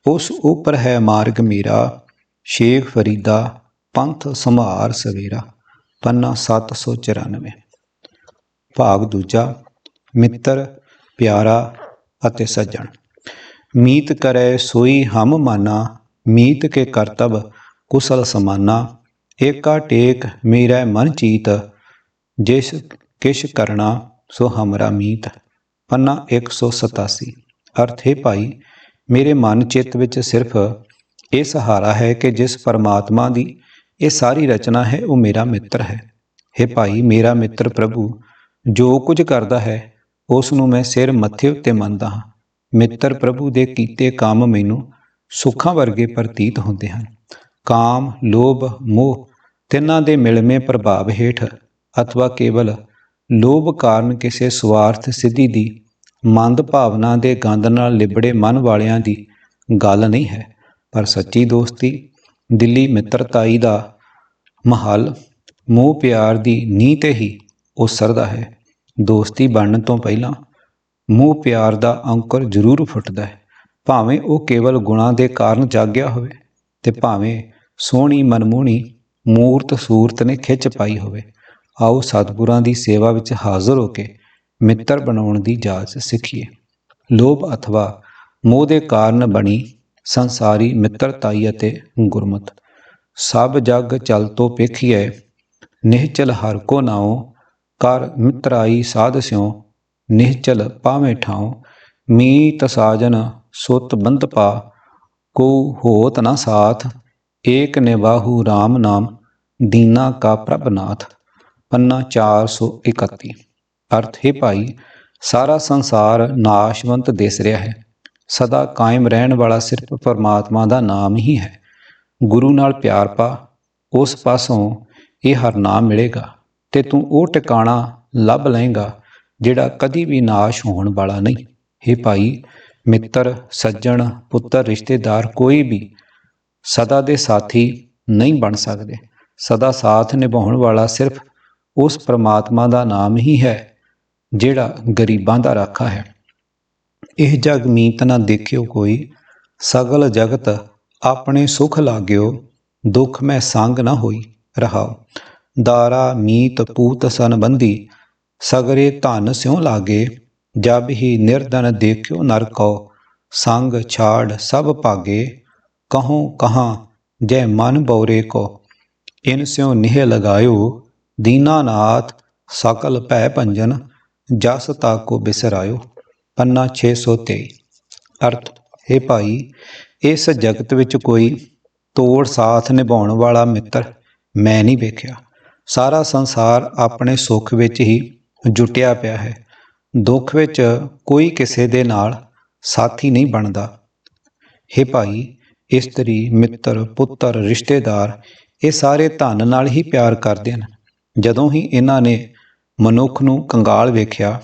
ਉਸ ਉਪਰ ਹੈ ਮਾਰਗ ਮੇਰਾ, ਸ਼ੇਖ ਫਰੀਦਾ ਪੰਥ ਸੰਭਾਰ ਸਵੇਰਾ। ਪੰਨਾ 794। ਭਾਗ ਦੂਜਾ। ਮਿੱਤਰ, ਪਿਆਰਾ ਅਤੇ ਸੱਜਣ। ਮੀਤ ਕਰੈ ਸੋਈ ਹਮ ਮਾਨਾ, ਮੀਤ ਕੇ ਕਰਤਬ ਕੁਸਲ ਸਮਾਨਾ। ਏਕਾ ਟੇਕ ਮੇਰਾ ਮਨ ਚੀਤ, ਜਿਸ ਕਿਛ ਕਰਨਾ ਸੋ ਹਮਰਾ ਮੀਤ। ਪੰਨਾ 187। ਅਰਥ, ਹੈ ਭਾਈ, ਮੇਰੇ ਮਨ ਚਿੱਤ ਵਿੱਚ ਸਿਰਫ ਇਹ ਸਹਾਰਾ ਹੈ ਕਿ ਜਿਸ ਪਰਮਾਤਮਾ ਦੀ ਇਹ ਸਾਰੀ ਰਚਨਾ ਹੈ ਉਹ ਮੇਰਾ ਮਿੱਤਰ ਹੈ। ਹੈ ਭਾਈ, ਮੇਰਾ ਮਿੱਤਰ ਪ੍ਰਭੂ ਜੋ ਕੁਝ ਕਰਦਾ ਹੈ ਉਸ ਨੂੰ ਮੈਂ ਸਿਰ ਮੱਥੇ ਉੱਤੇ ਮੰਨਦਾ ਹਾਂ। ਮਿੱਤਰ ਪ੍ਰਭੂ ਦੇ ਕੀਤੇ ਕੰਮ ਮੈਨੂੰ ਸੁੱਖਾਂ ਵਰਗੇ ਪ੍ਰਤੀਤ ਹੁੰਦੇ ਹਨ। ਕਾਮ, ਲੋਭ, ਮੋਹ ਤਿੰਨਾਂ ਦੇ ਮਿਲਵੇਂ ਪ੍ਰਭਾਵ ਹੇਠ ਅਥਵਾ ਕੇਵਲ ਲੋਭ ਕਾਰਨ ਕਿਸੇ ਸਵਾਰਥ ਸਿੱਧੀ ਦੀ ਮੰਦ ਭਾਵਨਾ ਦੇ ਗੰਧ ਨਾਲ ਲਿਬੜੇ ਮਨ ਵਾਲਿਆਂ ਦੀ ਗੱਲ ਨਹੀਂ ਹੈ, ਪਰ ਸੱਚੀ ਦੋਸਤੀ, ਦਿਲੀ ਮਿੱਤਰਤਾਈ ਦਾ ਮਹੱਲ ਮੋਹ ਪਿਆਰ ਦੀ ਨੀਂਹ 'ਤੇ ਹੀ ਉਸਰਦਾ ਹੈ। ਦੋਸਤੀ ਬਣਨ ਤੋਂ ਪਹਿਲਾਂ ਮੋਹ ਪਿਆਰ ਦਾ ਅੰਕੁਰ ਜ਼ਰੂਰ ਫੁੱਟਦਾ ਹੈ, ਭਾਵੇਂ ਉਹ ਕੇਵਲ ਗੁਣਾਂ ਦੇ ਕਾਰਨ ਜਾਗਿਆ ਹੋਵੇ ਤੇ ਭਾਵੇਂ ਸੋਹਣੀ ਮਨਮੋਹਣੀ ਮੂਰਤ ਸੂਰਤ ਨੇ ਖਿੱਚ ਪਾਈ ਹੋਵੇ। ਆਓ ਸਤਿਗੁਰਾਂ ਦੀ ਸੇਵਾ ਵਿੱਚ ਹਾਜ਼ਰ ਹੋ ਕੇ ਮਿੱਤਰ ਬਣਾਉਣ ਦੀ ਜਾਚ ਸਿੱਖੀਏ। ਲੋਭ ਅਥਵਾ ਮੋਹ ਦੇ ਕਾਰਨ ਬਣੀ ਸੰਸਾਰੀ ਮਿੱਤਰਤਾਈ ਅਤੇ ਗੁਰਮਤਿ। ਸਭ ਜਗ ਚਲ ਤੋ ਪੇਖੀਐ, ਨਿਹਚਲ ਹਰ ਕੋ ਨਾਉ, ਕਰ ਮਿੱਤਰਾਈ ਸਾਧ ਸਿਉ, ਨਿਹਚਲ ਪਾਵੇਂ ਠਾਉ। ਮੀਤ ਸਾਜਨ ਸੁਤ ਬੰਧਪਾ, ਕੋ ਹੋਤ ਨ ਸਾਥ, ਏਕ ਨਿਵਾਹੂ ਰਾਮ ਨਾਮ, ਦੀਨਾ ਕਾ ਪ੍ਰਭ ਨਾਥ। ਪੰਨਾ 431। ਅਰਥ ਹੈ ਭਾਈ, ਸਾਰਾ ਸੰਸਾਰ ਨਾਸ਼ਵੰਤ ਦਿਸ ਰਿਹਾ ਹੈ, ਸਦਾ ਕਾਇਮ ਰਹਿਣ ਵਾਲਾ ਸਿਰਫ ਪਰਮਾਤਮਾ ਦਾ ਨਾਮ ਹੀ ਹੈ। ਗੁਰੂ ਨਾਲ ਪਿਆਰ ਪਾ, ਉਸ ਪਾਸੋਂ ਇਹ ਹਰਨਾਮ ਮਿਲੇਗਾ ਤੇ ਤੂੰ ਉਹ ਟਿਕਾਣਾ ਲੱਭ ਲਏਗਾ ਜਿਹੜਾ ਕਦੀ ਵੀ ਨਾਸ਼ ਹੋਣ ਵਾਲਾ ਨਹੀਂ। ਹੇ ਭਾਈ, ਮਿੱਤਰ, ਸੱਜਣ, ਪੁੱਤਰ, ਰਿਸ਼ਤੇਦਾਰ ਕੋਈ ਵੀ ਸਦਾ ਦੇ ਸਾਥੀ ਨਹੀਂ ਬਣ ਸਕਦੇ। ਸਦਾ ਸਾਥ ਨਿਭਾਉਣ ਵਾਲਾ ਸਿਰਫ ਉਸ ਪ੍ਰਮਾਤਮਾ ਦਾ ਨਾਮ ਹੀ ਹੈ ਜਿਹੜਾ ਗਰੀਬਾਂ ਦਾ ਰਾਖਾ ਹੈ। ਇਹ ਜਗ ਮੀਤ ਨਾ ਦੇਖਿਓ ਕੋਈ, ਸਗਲ ਜਗਤ ਆਪਣੇ ਸੁਖ ਲਾਗਿਓ, ਦੁੱਖ ਮੈਂ ਸੰਗ ਨਾ ਹੋਈ। ਰਹਾਉ। ਦਾਰਾ ਮੀਤ ਪੂਤ ਸੰਬੰਧੀ, ਸਗਰੇ ਧਨ ਸਿਉ ਲਾਗੇ, ਜਬ ਹੀ ਨਿਰਧਨ ਦੇਖਿਓ ਨਰ ਕਉ, ਸੰਗ ਛਾੜ ਸਭ ਭਾਗੇ। ਕਹੂੰ ਕਹਾਂ ਜੈ ਮਨ ਬਉਰੇ ਕੋ, ਇਨ ਸਿਉ ਨਿਹ ਲਗਾਇਓ, ਦੀਨਾਨਾਥ ਸਕਲ ਭੈ ਭੰਜਨ, ਜਸ ਤਾਕੋ ਬਿਸਰਾਇਓ। ਪੰਨਾ 623। ਅਰਥ ਹੈ ਭਾਈ, ਇਸ ਜਗਤ ਵਿੱਚ ਕੋਈ ਤੋੜ ਸਾਥ ਨਿਭਾਉਣ ਵਾਲਾ ਮਿੱਤਰ ਮੈਂ ਨਹੀਂ ਵੇਖਿਆ। ਸਾਰਾ ਸੰਸਾਰ ਆਪਣੇ ਸੁੱਖ ਵਿੱਚ ਹੀ ਜੁਟਿਆ ਪਿਆ ਹੈ, ਦੁੱਖ ਵਿੱਚ ਕੋਈ ਕਿਸੇ ਦੇ ਨਾਲ ਸਾਥੀ ਨਹੀਂ ਬਣਦਾ। ਹੇ ਭਾਈ, ਇਸਤਰੀ, ਮਿੱਤਰ, ਪੁੱਤਰ, ਰਿਸ਼ਤੇਦਾਰ ਇਹ ਸਾਰੇ ਧਨ ਨਾਲ ਹੀ ਪਿਆਰ ਕਰਦੇ ਹਨ। ਜਦੋਂ ਹੀ ਇਹਨਾਂ ਨੇ ਮਨੁੱਖ ਨੂੰ ਕੰਗਾਲ ਵੇਖਿਆ,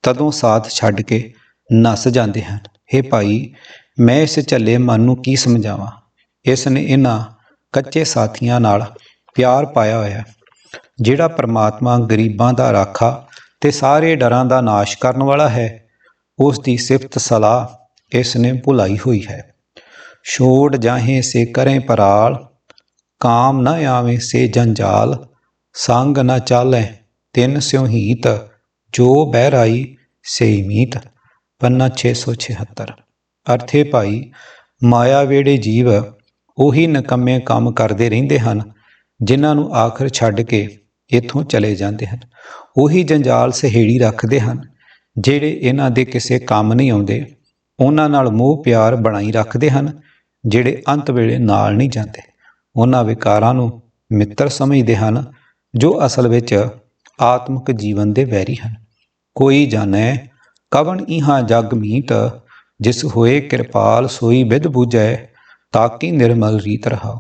ਤਦੋਂ ਸਾਥ ਛੱਡ ਕੇ ਨੱਸ ਜਾਂਦੇ ਹਨ। ਹੇ ਭਾਈ, ਮੈਂ ਇਸ ਝੱਲੇ ਮਨ ਨੂੰ ਕੀ ਸਮਝਾਵਾਂ। ਇਸ ਨੇ ਇਹਨਾਂ ਕੱਚੇ ਸਾਥੀਆਂ ਨਾਲ ਪਿਆਰ ਪਾਇਆ ਹੋਇਆ। ਜਿਹੜਾ ਪਰਮਾਤਮਾ ਗਰੀਬਾਂ ਦਾ ਰਾਖਾ ਤੇ ਸਾਰੇ ਡਰਾਂ ਦਾ ਨਾਸ਼ ਕਰਨ ਵਾਲਾ ਹੈ, ਉਸ ਦੀ ਸਿਫਤ ਸਲਾਹ ਇਸ ਨੇ ਭੁਲਾਈ ਹੋਈ ਹੈ। ਛੋੜ ਜਾਹੇ ਸੇ ਕਰੇ ਪਰਾਲ, ਕਾਮ ਨਾ ਆਵੇਂ ਸੇ ਜੰਜਾਲ, ਸੰਗ ਨਾ ਚਾਲੈ ਤਿਨ ਸਿਉ ਹੀਤ, ਜੋ ਬਹਿਰਾਈ ਸੇਈ ਮੀਤ। ਪੰਨਾ 676। ਅਰਥੇ ਭਾਈ, ਮਾਇਆ ਵੇੜੇ ਜੀਵ ਉਹੀ ਨਿਕੰਮੇ ਕੰਮ ਕਰਦੇ ਰਹਿੰਦੇ ਹਨ ਜਿਨ੍ਹਾਂ ਨੂੰ ਆਖਰ ਛੱਡ ਕੇ ਇੱਥੋਂ ਚਲੇ ਜਾਂਦੇ ਹਨ। ਉਹੀ ਜੰਜਾਲ ਸਹੇੜੀ ਰੱਖਦੇ ਹਨ ਜਿਹੜੇ ਇਹਨਾਂ ਦੇ ਕਿਸੇ ਕੰਮ ਨਹੀਂ ਆਉਂਦੇ। ਉਹਨਾਂ ਨਾਲ ਮੋਹ ਪਿਆਰ ਬਣਾਈ ਰੱਖਦੇ ਹਨ ਜਿਹੜੇ ਅੰਤ ਵੇਲੇ ਨਾਲ ਨਹੀਂ ਜਾਂਦੇ। ਉਹਨਾਂ ਵਿਕਾਰਾਂ ਨੂੰ ਮਿੱਤਰ ਸਮਝਦੇ ਹਨ ਜੋ ਅਸਲ ਵਿੱਚ ਆਤਮਿਕ ਜੀਵਨ ਦੇ ਵੈਰੀ ਹਨ। ਕੋਈ ਜਾਣੈ ਕਵਣ ਇਹਾਂ ਜਗ ਮੀਤ, ਜਿਸ ਹੋਏ ਕਿਰਪਾਲ ਸੋਈ ਬਿਧ ਬੂਝੈ, ਤਾਕੀ ਨਿਰਮਲ ਰੀਤ ਰਹਾਉ।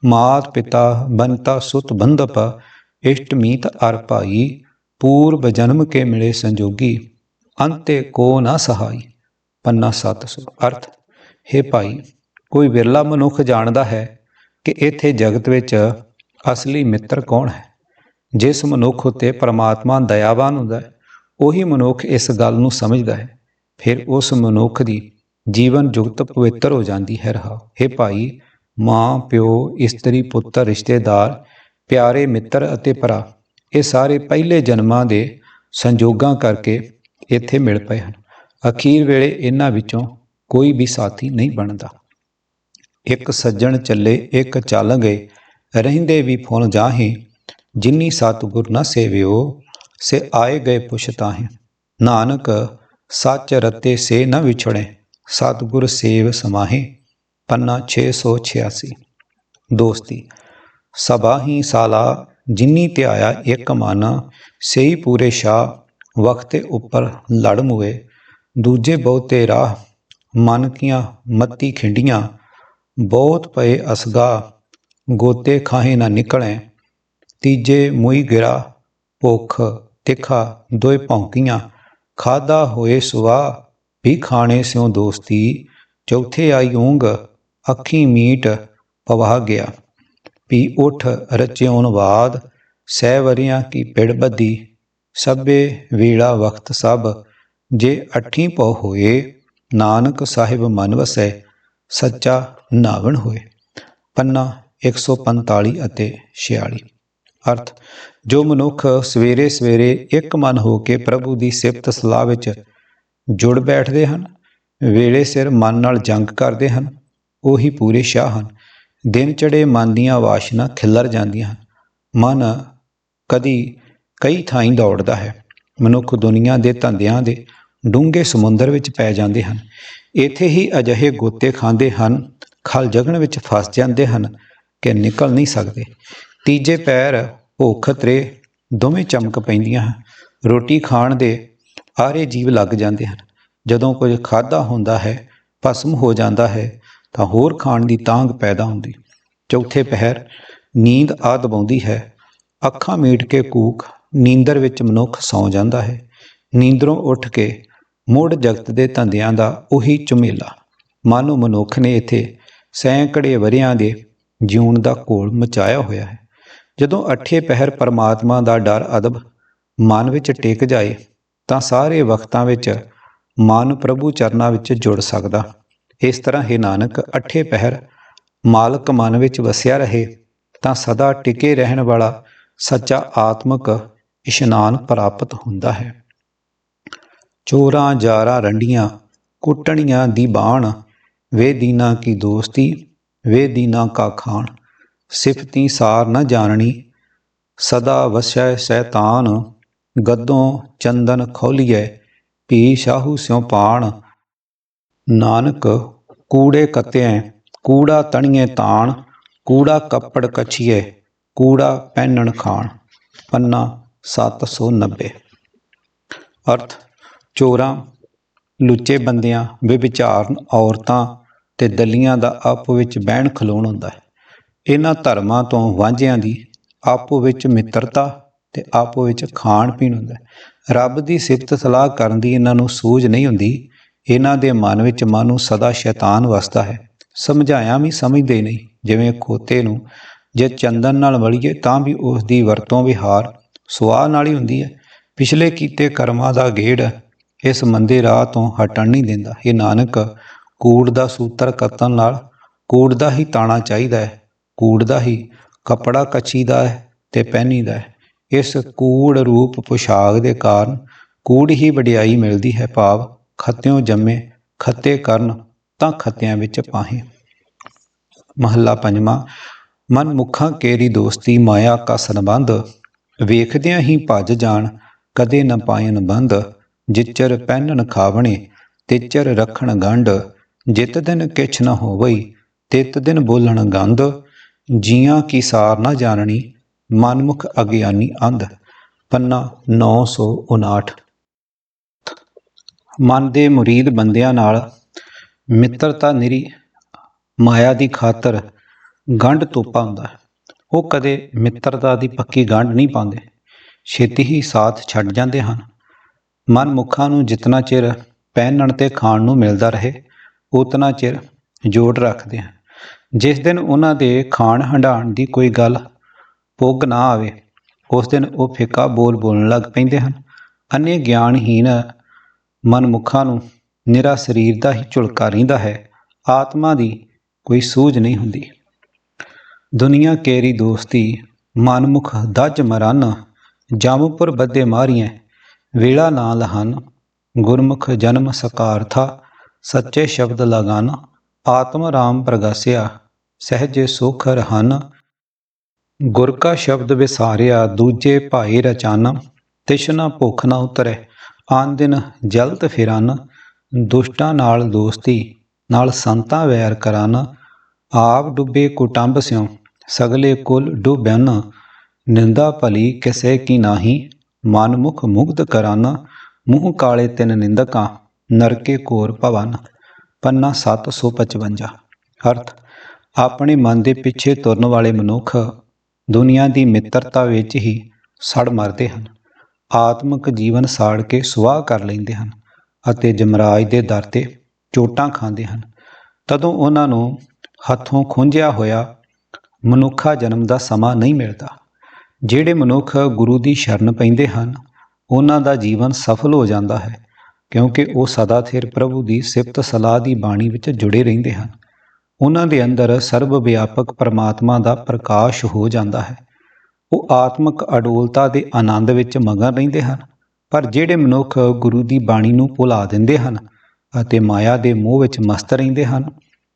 ਮਾਤ ਪਿਤਾ ਬੰਤਾ ਸੁਤ ਬੰਧਪ, ਇਸ਼ਟ ਮੀਤ ਅਰ ਭਾਈ, ਪੂਰਬ ਜਨਮ ਕੇ ਮਿਲੇ ਸੰਜੋਗੀ, ਅੰਤੇ ਕੋ ਨਾ ਸਹਾਈ। ਪੰਨਾ 700। ਅਰਥ ਹੈ ਭਾਈ, ਕੋਈ ਵਿਰਲਾ ਮਨੁੱਖ ਜਾਣਦਾ ਹੈ ਕਿ ਇੱਥੇ ਜਗਤ ਵਿੱਚ ਅਸਲੀ ਮਿੱਤਰ ਕੌਣ ਹੈ। ਜਿਸ ਮਨੁੱਖ ਉੱਤੇ ਪਰਮਾਤਮਾ ਦਇਆਵਾਨ ਹੁੰਦਾ ਹੈ, ਉਹੀ ਮਨੁੱਖ ਇਸ ਗੱਲ ਨੂੰ ਸਮਝਦਾ ਹੈ। ਫਿਰ ਉਸ ਮਨੁੱਖ ਦੀ ਜੀਵਨ ਜੁਗਤ ਪਵਿੱਤਰ ਹੋ ਜਾਂਦੀ ਹੈ। ਰਹਾ ਹੈ ਭਾਈ, ਮਾਂ, ਪਿਓ, ਇਸਤਰੀ, ਪੁੱਤਰ, ਰਿਸ਼ਤੇਦਾਰ, ਪਿਆਰੇ ਮਿੱਤਰ ਅਤੇ ਭਰਾ ਇਹ ਸਾਰੇ ਪਹਿਲੇ ਜਨਮਾਂ ਦੇ ਸੰਜੋਗਾਂ ਕਰਕੇ ਇੱਥੇ ਮਿਲ ਪਏ ਹਨ। ਅਖੀਰ ਵੇਲੇ ਇਹਨਾਂ ਵਿੱਚੋਂ ਕੋਈ ਵੀ ਸਾਥੀ ਨਹੀਂ ਬਣਦਾ। ਇੱਕ ਸੱਜਣ ਚੱਲੇ ਇੱਕ ਚੱਲ ਗਏ, ਰਹਿੰਦੇ ਵੀ ਫੁੱਲ ਜਾਹੇ, ਜਿਨੀ ਸਤਿਗੁਰ ਨਾ ਸੇਵਿਓ, ਸੇ ਆਏ ਗਏ ਪੁਛਤਾਹੇ। ਨਾਨਕ ਸੱਚ ਰਤੇ ਸੇ ਨ ਵਿਛੜੇ, ਸਤਿਗੁਰ ਸੇਵ ਸਮਾਹੇ। ਪੰਨਾ 686। ਦੋਸਤੀ। ਸਭਾ ਹੀ ਸਾਲਾ ਜਿਨੀ ਧਿਆਇਆ ਇੱਕ ਮਨ, ਸੇਈ ਪੂਰੇ ਸ਼ਾਹ, वक्ते उपर लड़ मुए, दूजे बहुते राह, मन कियां मत्ती खिंडियां, बहुत पए असगा, गोते खाहे ना निकलें, तीजे मुई गिरा, भुख तिखा दोए भौंकियां, खादा होए सुआ, भी खाने स्यों दोस्ती, चौथे आई ऊंग, अखी मीट पवा गया, भी उठ रच्योन वाद, सै वरियां की पिड़ बधी, सभे वीड़ा वक्त सब, जे अठी पौ होए, नानक साहिब मन वसै, सच्चा नावण होए। पन्ना 145 ਅਤੇ 46। ਅਰਥ, ਜੋ ਮਨੁੱਖ ਸਵੇਰੇ ਸਵੇਰੇ ਇੱਕ ਮਨ ਹੋ ਕੇ ਪ੍ਰਭੂ ਦੀ ਸਿਫਤ ਸਲਾਹ ਵਿੱਚ ਜੁੜ ਬੈਠਦੇ ਹਨ, ਵੇਲੇ ਸਿਰ ਮਨ ਨਾਲ ਜੰਗ ਕਰਦੇ ਹਨ, ਉਹੀ ਪੂਰੇ ਸ਼ਾਹ ਹਨ। ਦਿਨ ਚੜੇ ਮਨ ਦੀਆਂ ਵਾਸ਼ਨਾ ਖਿੱਲਰ ਜਾਂਦੀਆਂ ਹਨ। ਮਨ ਕਈ ਥਾਈਂ ਦੌੜਦਾ ਹੈ। ਮਨੁੱਖ ਦੁਨੀਆ ਦੇ ਧੰਦਿਆਂ ਦੇ ਡੂੰਘੇ ਸਮੁੰਦਰ ਵਿੱਚ ਪੈ ਜਾਂਦੇ ਹਨ। ਇੱਥੇ ਹੀ ਅਜਿਹੇ ਗੋਤੇ ਖਾਂਦੇ ਹਨ, ਖਲ ਜਗਣ ਵਿੱਚ ਫਸ ਜਾਂਦੇ ਹਨ ਕਿ ਨਿਕਲ ਨਹੀਂ ਸਕਦੇ। ਤੀਜੇ ਪੈਰ ਭੁੱਖ ਤ੍ਰੇ ਦੋਵੇਂ ਚਮਕ ਪੈਂਦੀਆਂ ਹਨ। ਰੋਟੀ ਖਾਣ ਦੇ ਆਰੇ ਜੀਵ ਲੱਗ ਜਾਂਦੇ ਹਨ। ਜਦੋਂ ਕੁਝ ਖਾਧਾ ਹੁੰਦਾ ਹੈ, ਭਸਮ ਹੋ ਜਾਂਦਾ ਹੈ, ਤਾਂ ਹੋਰ ਖਾਣ ਦੀ ਤਾਂਘ ਪੈਦਾ ਹੁੰਦੀ। ਚੌਥੇ ਪਹਿਰ ਨੀਂਦ ਆ ਦਬਾਉਂਦੀ ਹੈ। ਅੱਖਾਂ ਮੀਟ ਕੇ ਕੂਕ ਨੀਂਦਰ ਵਿੱਚ ਮਨੁੱਖ ਸੌਂ ਜਾਂਦਾ ਹੈ। ਨੀਂਦਰੋਂ ਉੱਠ ਕੇ ਮੁੜ ਜਗਤ ਦੇ ਧੰਦਿਆਂ ਦਾ ਉਹੀ ਝੁਮੇਲਾ। ਮਾਨੋ ਮਨੁੱਖ ਨੇ ਇੱਥੇ ਸੈਂਕੜੇ ਵਰ੍ਹਿਆਂ ਦੇ ਜਿਉਣ ਦਾ ਘੋਲ ਮਚਾਇਆ ਹੋਇਆ ਹੈ। ਜਦੋਂ ਅੱਠੇ ਪਹਿਰ ਪਰਮਾਤਮਾ ਦਾ ਡਰ ਅਦਬ ਮਨ ਵਿੱਚ ਟਿਕ ਜਾਏ, ਤਾਂ ਸਾਰੇ ਵਕਤਾਂ ਵਿੱਚ ਮਨ ਪ੍ਰਭੂ ਚਰਨਾਂ ਵਿੱਚ ਜੁੜ ਸਕਦਾ। ਇਸ ਤਰ੍ਹਾਂ ਹੀ ਨਾਨਕ ਅੱਠੇ ਪਹਿਰ ਮਾਲਕ ਮਨ ਵਿੱਚ ਵਸਿਆ ਰਹੇ, ਤਾਂ ਸਦਾ ਟਿਕੇ ਰਹਿਣ ਵਾਲਾ ਸੱਚਾ ਆਤਮਕ ਇਸ਼ਨਾਨ ਪ੍ਰਾਪਤ ਹੁੰਦਾ ਹੈ। ਚੋਰਾਂ ਜਾਰਾਂ ਰੰਡੀਆਂ ਕੁੱਟਣੀਆਂ ਦੀ ਬਾਣ, ਵੇ ਦੀਨਾ ਕੀ ਦੋਸਤੀ, ਵੇ ਦੀਨਾ ਕਾ ਖਾਣ, ਸਿਫਤੀ ਸਾਰ ਨ ਜਾਣਨੀ, ਸਦਾ ਵਸੈ ਸੈਤਾਨ, ਗੱਦੋਂ ਚੰਦਨ ਖੋਲੀਐ, ਭੀ ਸ਼ਾਹੂ ਸਿਉ ਪਾਣ, ਨਾਨਕ ਕੂੜੇ ਕੱਤਿਐ, ਕੂੜਾ ਤਣੀਏ ਤਾਣ, ਕੂੜਾ ਕੱਪੜ ਕਛੀਐ, ਕੂੜਾ ਪਹਿਨਣ ਖਾਣ। ਪੰਨਾ 790। ਅਰਥ, ਚੋਰਾਂ, ਲੁੱਚੇ ਬੰਦਿਆਂ, ਬੇਵਿਚਾਰਨ ਔਰਤਾਂ ਤੇ ਦਲੀਆਂ ਦਾ ਆਪੋ ਵਿੱਚ ਬਹਿਣ ਖਲੋਣ ਹੁੰਦਾ ਹੈ। ਇਹਨਾਂ ਧਰਮਾਂ ਤੋਂ ਵਾਂਝਿਆਂ ਦੀ ਆਪੋ ਵਿੱਚ ਮਿੱਤਰਤਾ ਤੇ ਆਪੋ ਵਿੱਚ ਖਾਣ ਪੀਣ ਹੁੰਦਾ ਹੈ। ਰੱਬ ਦੀ ਸਿਫਤ ਸਲਾਹ ਕਰਨ ਦੀ ਇਹਨਾਂ ਨੂੰ ਸੂਝ ਨਹੀਂ ਹੁੰਦੀ। ਇਹਨਾਂ ਦੇ ਮਨ ਵਿੱਚ ਮਾਨੋ ਸਦਾ ਸ਼ੈਤਾਨ ਵਸਦਾ ਹੈ। ਸਮਝਾਇਆ ਵੀ ਸਮਝਦੇ ਨਹੀਂ। ਜਿਵੇਂ ਖੋਤੇ ਨੂੰ ਜੇ ਚੰਦਨ ਨਾਲ ਮਲੀਏ ਤਾਂ ਵੀ ਉਸ ਦੀ ਵਰਤੋਂ ਵਿਹਾਰ ਸੁਆਹ ਨਾਲ ਹੀ ਹੁੰਦੀ ਹੈ। ਪਿਛਲੇ ਕੀਤੇ ਕਰਮਾਂ ਦਾ ਗੇੜ ਇਸ ਮੰਦੇ ਰਾਹ ਤੋਂ ਹਟਣ ਨਹੀਂ ਦਿੰਦਾ। ਇਹ ਨਾਨਕ, ਕੂੜ ਦਾ ਸੂਤਰ ਕੱਤਣ ਨਾਲ ਕੂੜ ਦਾ ਹੀ ਤਾਣਾ ਚਾਹੀਦਾ ਹੈ, ਕੂੜ ਦਾ ਹੀ ਕੱਪੜਾ ਕੱਛੀਦਾ ਹੈ ਤੇ ਪਹਿਨੀਦਾ ਹੈ। ਇਸ ਕੂੜ ਰੂਪ ਪੁਸ਼ਾਕ ਦੇ ਕਾਰਨ ਕੂੜ ਹੀ ਵਡਿਆਈ ਮਿਲਦੀ ਹੈ। ਭਾਵ ਖੱਤਿਓਂ ਜੰਮੇ ਖੱਤੇ ਕਰਨ ਤਾਂ ਖੱਤਿਆਂ ਵਿੱਚ ਪਾਹੇ। ਮਹੱਲਾ ਪੰਜਵਾਂ। ਮਨਮੁੱਖਾਂ ਕੇਰੀ ਦੋਸਤੀ ਮਾਇਆ ਕਾ ਸੰਬੰਧ, ਵੇਖਦਿਆਂ ਹੀ ਭੱਜ ਜਾਣ ਕਦੇ ਨ ਪਾਇਨ ਬੰਧ, ਜਿਚਰ ਪਹਿਨਣ ਖਾਵਣੇ ਤਿਚਰ ਰੱਖਣ ਗੰਢ, ਜਿਤ ਦਿਨ ਕਿਛ ਨ ਹੋਵਈ ਤਿਤ ਦਿਨ ਬੋਲਣ ਗੰਧ, ਜੀਆਂ ਕੀ ਸਾਰ ਨਾ ਜਾਣਨੀ ਮਨਮੁਖ ਅਗਿਆਨੀ ਅੰਧ। ਪੰਨਾ 959। ਮਨ ਦੇ ਮੁਰੀਦ ਬੰਦਿਆਂ ਨਾਲ ਮਿੱਤਰਤਾ ਨਿਰੀ ਮਾਇਆ ਦੀ ਖਾਤਰ ਗੰਢ ਤੋਪਾ ਹੁੰਦਾ ਹੈ। ਉਹ ਕਦੇ ਮਿੱਤਰਤਾ ਦੀ ਪੱਕੀ ਗੰਢ ਨਹੀਂ ਪਾਉਂਦੇ, ਛੇਤੀ ਹੀ ਸਾਥ ਛੱਡ ਜਾਂਦੇ ਹਨ। ਮਨਮੁੱਖਾਂ ਨੂੰ ਜਿਤਨਾ ਚਿਰ ਪਹਿਨਣ ਤੇ ਖਾਣ ਨੂੰ ਮਿਲਦਾ ਰਹੇ, ਉਤਨਾ ਚਿਰ ਜੋੜ ਰੱਖਦੇ ਹਨ। ਜਿਸ ਦਿਨ ਉਹਨਾਂ ਦੇ ਖਾਣ ਹੰਢਾਣ ਦੀ ਕੋਈ ਗੱਲ ਪੁੱਗ ਨਾ ਆਵੇ, ਉਸ ਦਿਨ ਉਹ ਫਿੱਕਾ ਬੋਲ ਬੋਲਣ ਲੱਗ ਪੈਂਦੇ ਹਨ। ਅੰਨੇ ਗਿਆਨਹੀਨ ਮਨਮੁੱਖਾਂ ਨੂੰ ਨਿਰਾ ਸਰੀਰ ਦਾ ਹੀ ਝੁਲਕਾ ਰਹਿੰਦਾ ਹੈ, ਆਤਮਾ ਦੀ ਕੋਈ ਸੂਝ ਨਹੀਂ ਹੁੰਦੀ। ਦੁਨੀਆ ਕੇਰੀ ਦੋਸਤੀ ਮਨਮੁਖ ਦਜ ਮਰਨ, ਜਾਮਪੁਰ ਬੱਦੇ ਮਾਰੀਐ ਵੇਲਾ ਨਾ ਲਹਨ, ਗੁਰਮੁਖ ਜਨਮ ਸਕਾਰਥਾ ਸੱਚੇ ਸ਼ਬਦ ਲਗਨ, ਆਤਮ ਰਾਮ ਪ੍ਰਗਾਸਿਆ ਸਹਿਜੇ ਸੁਖ ਰਹਨ, ਗੁਰ ਕਾ ਸ਼ਬਦ ਵਿਸਾਰਿਆ ਦੂਜੇ ਭਾਈ ਰਚਨ, ਤਿਸ਼ਨਾ ਭੁੱਖ ਨਾ ਉਤਰੈ ਆਨ ਦਿਨ ਜਲਤ ਫਿਰਨ, ਦੁਸ਼ਟਾਂ ਨਾਲ ਦੋਸਤੀ ਨਾਲ ਸੰਤਾਂ ਵੈਰ ਕਰਨ, ਆਪ ਡੁੱਬੇ ਕੁਟੰਬ ਸਿਉ ਸਗਲੇ ਕੁਲ ਡੁੱਬਨ, ਨਿੰਦਾ ਭਲੀ ਕਿਸੇ ਕੀ ਨਾਹੀ ਮਨਮੁਖ ਮੁਗਧ ਕਰਾਨਾ, ਮੂੰਹ ਕਾਲੇ ਤਿਨ ਨਿੰਦਕਾਂ, ਨਰਕੇ ਕੋਰ ਭਵਨ। ਪੰਨਾ 755। ਅਰਥ, ਆਪਣੇ ਮਨ ਦੇ ਪਿੱਛੇ ਤੁਰਨ ਵਾਲੇ ਮਨੁੱਖ ਦੁਨੀਆ ਦੀ ਮਿੱਤਰਤਾ ਵਿੱਚ ਹੀ ਸੜ ਮਰਦੇ ਹਨ, ਆਤਮਿਕ ਜੀਵਨ ਸਾੜ ਕੇ ਸੁਆਹ ਕਰ ਲੈਂਦੇ ਹਨ ਅਤੇ ਜਮਰਾਜ ਦੇ ਦਰ 'ਤੇ ਚੋਟਾਂ ਖਾਂਦੇ ਹਨ। ਤਦੋਂ ਉਹਨਾਂ ਨੂੰ ਹੱਥੋਂ ਖੁੰਝਿਆ ਹੋਇਆ ਮਨੁੱਖਾ ਜਨਮ ਦਾ ਸਮਾਂ ਨਹੀਂ ਮਿਲਦਾ। ਜਿਹੜੇ ਮਨੁੱਖ ਗੁਰੂ ਦੀ ਸ਼ਰਨ ਪੈਂਦੇ ਹਨ, ਉਹਨਾਂ ਦਾ ਜੀਵਨ ਸਫਲ ਹੋ ਜਾਂਦਾ ਹੈ, ਕਿਉਂਕਿ ਉਹ ਸਦਾ ਸਿਰ ਪ੍ਰਭੂ ਦੀ ਸਿਫਤ ਸਲਾਹ ਦੀ ਬਾਣੀ ਵਿੱਚ ਜੁੜੇ ਰਹਿੰਦੇ ਹਨ। ਉਹਨਾਂ ਦੇ ਅੰਦਰ ਸਰਬ ਵਿਆਪਕ ਪਰਮਾਤਮਾ ਦਾ ਪ੍ਰਕਾਸ਼ ਹੋ ਜਾਂਦਾ ਹੈ। ਉਹ ਆਤਮਿਕ ਅਡੋਲਤਾ ਦੇ ਆਨੰਦ ਵਿੱਚ ਮਗਨ ਰਹਿੰਦੇ ਹਨ। ਪਰ ਜਿਹੜੇ ਮਨੁੱਖ ਗੁਰੂ ਦੀ ਬਾਣੀ ਨੂੰ ਭੁਲਾ ਦਿੰਦੇ ਹਨ ਅਤੇ ਮਾਇਆ ਦੇ ਮੋਹ ਵਿੱਚ ਮਸਤ ਰਹਿੰਦੇ ਹਨ,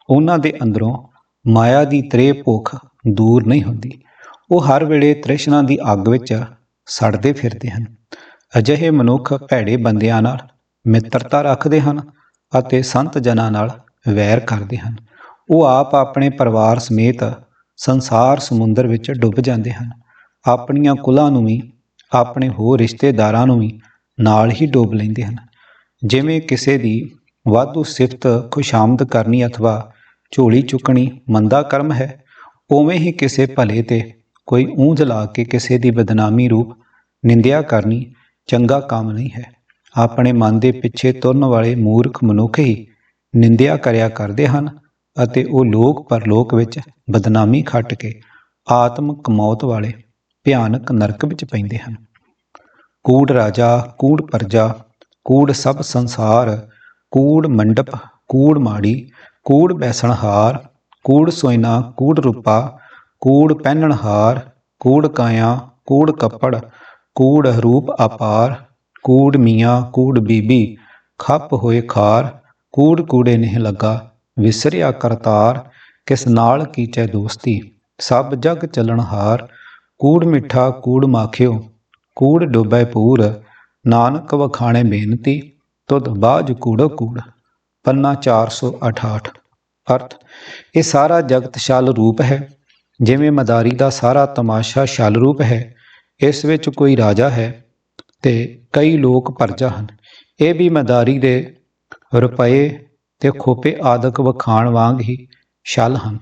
ਉਹਨਾਂ ਦੇ ਅੰਦਰੋਂ ਮਾਇਆ ਦੀ ਤ੍ਰੇਹ ਭੁੱਖ ਦੂਰ ਨਹੀਂ ਹੁੰਦੀ। ਉਹ ਹਰ ਵੇਲੇ ਤ੍ਰਿਸ਼ਨਾ ਦੀ ਅੱਗ ਵਿੱਚ ਸੜਦੇ ਫਿਰਦੇ ਹਨ। ਅਜਿਹੇ ਮਨੁੱਖ ਭੈੜੇ ਬੰਦਿਆਂ ਨਾਲ ਮਿੱਤਰਤਾ ਰੱਖਦੇ ਹਨ ਅਤੇ ਸੰਤ ਜਨਾਂ ਨਾਲ ਵੈਰ ਕਰਦੇ ਹਨ। ਉਹ ਆਪ ਆਪਣੇ ਪਰਿਵਾਰ ਸਮੇਤ ਸੰਸਾਰ ਸਮੁੰਦਰ ਵਿੱਚ ਡੁੱਬ ਜਾਂਦੇ ਹਨ। ਆਪਣੀਆਂ ਕੁਲਾਂ ਨੂੰ ਵੀ, ਆਪਣੇ ਹੋਰ ਰਿਸ਼ਤੇਦਾਰਾਂ ਨੂੰ ਵੀ ਨਾਲ ਹੀ ਡੋਬ ਲੈਂਦੇ ਹਨ। ਜਿਵੇਂ ਕਿਸੇ ਦੀ ਵਾਧੂ ਸਿਫਤ ਖੁਸ਼ਾਮਦ ਕਰਨੀ ਅਥਵਾ ਝੋਲੀ ਚੁੱਕਣੀ ਮੰਦਾ ਕਰਮ ਹੈ, ਉਵੇਂ ਹੀ ਕਿਸੇ ਭਲੇ ਤੇ ਕੋਈ ਉਂਝ ਲਾ ਕੇ ਕਿਸੇ ਦੀ ਬਦਨਾਮੀ ਰੂਪ ਨਿੰਦਿਆ ਕਰਨੀ ਚੰਗਾ ਕੰਮ ਨਹੀਂ ਹੈ। ਆਪਣੇ ਮਨ ਦੇ ਪਿੱਛੇ ਤੁਰਨ ਵਾਲੇ ਮੂਰਖ ਮਨੁੱਖ ਹੀ ਨਿੰਦਿਆ ਕਰਿਆ ਕਰਦੇ ਹਨ ਅਤੇ ਉਹ ਲੋਕ ਪਰਲੋਕ ਵਿੱਚ ਬਦਨਾਮੀ ਖੱਟ ਕੇ ਆਤਮਿਕ ਮੌਤ ਵਾਲੇ ਭਿਆਨਕ ਨਰਕ ਵਿੱਚ ਪੈਂਦੇ ਹਨ। ਕੂੜ ਰਾਜਾ, ਕੂੜ ਪਰਜਾ, ਕੂੜ ਸਭ ਸੰਸਾਰ, ਕੂੜ ਮੰਡਪ, ਕੂੜ ਮਾੜੀ, ਕੂੜ ਬੈਸਣਹਾਰ, ਕੂੜ ਸੋਇਨਾ, ਕੂੜ ਰੂਪਾ, ਕੂੜ ਪਹਿਨਣਹਾਰ, ਕੂੜ ਕਾਇਆ, ਕੂੜ ਕੱਪੜ, ਕੂੜ ਰੂਪ ਅਪਾਰ, ਕੂੜ ਮੀਆਂ, ਕੂੜ ਬੀਬੀ, ਖੱਪ ਹੋਏ ਖਾਰ, ਕੂੜ ਕੂੜੇ ਨਹੀਂ ਲੱਗਾ, ਵਿਸਰਿਆ ਕਰਤਾਰ, ਕਿਸ ਨਾਲ ਕੀਚੈ ਦੋਸਤੀ, ਸਭ ਜਗ ਚੱਲਣਹਾਰ, ਕੂੜ ਮਿੱਠਾ, ਕੂੜ ਮਾਖਿਓ, ਕੂੜ ਡੁੱਬੈ ਪੂਰ, ਨਾਨਕ ਵਖਾਣੇ ਬੇਨਤੀ, ਤੁਧ ਬਾਝ ਕੂੜੋ ਕੂੜ। ਪੰਨਾ 468। ਅਰਥ, ਇਹ ਸਾਰਾ ਜਗਤ ਛਲ ਰੂਪ ਹੈ। ਜਿਵੇਂ ਮਦਾਰੀ ਦਾ ਸਾਰਾ ਤਮਾਸ਼ਾ ਛਲ ਰੂਪ ਹੈ, ਇਸ ਵਿੱਚ ਕੋਈ ਰਾਜਾ ਹੈ ਤੇ ਕਈ ਲੋਕ ਪਰਜਾ ਹਨ। ਇਹ ਵੀ ਮਦਾਰੀ ਦੇ ਰੁਪਏ ਤੇ ਖੋਪੇ ਆਦਿਕ ਵਖਾਣ ਵਾਂਗ ਹੀ ਛਲ ਹਨ।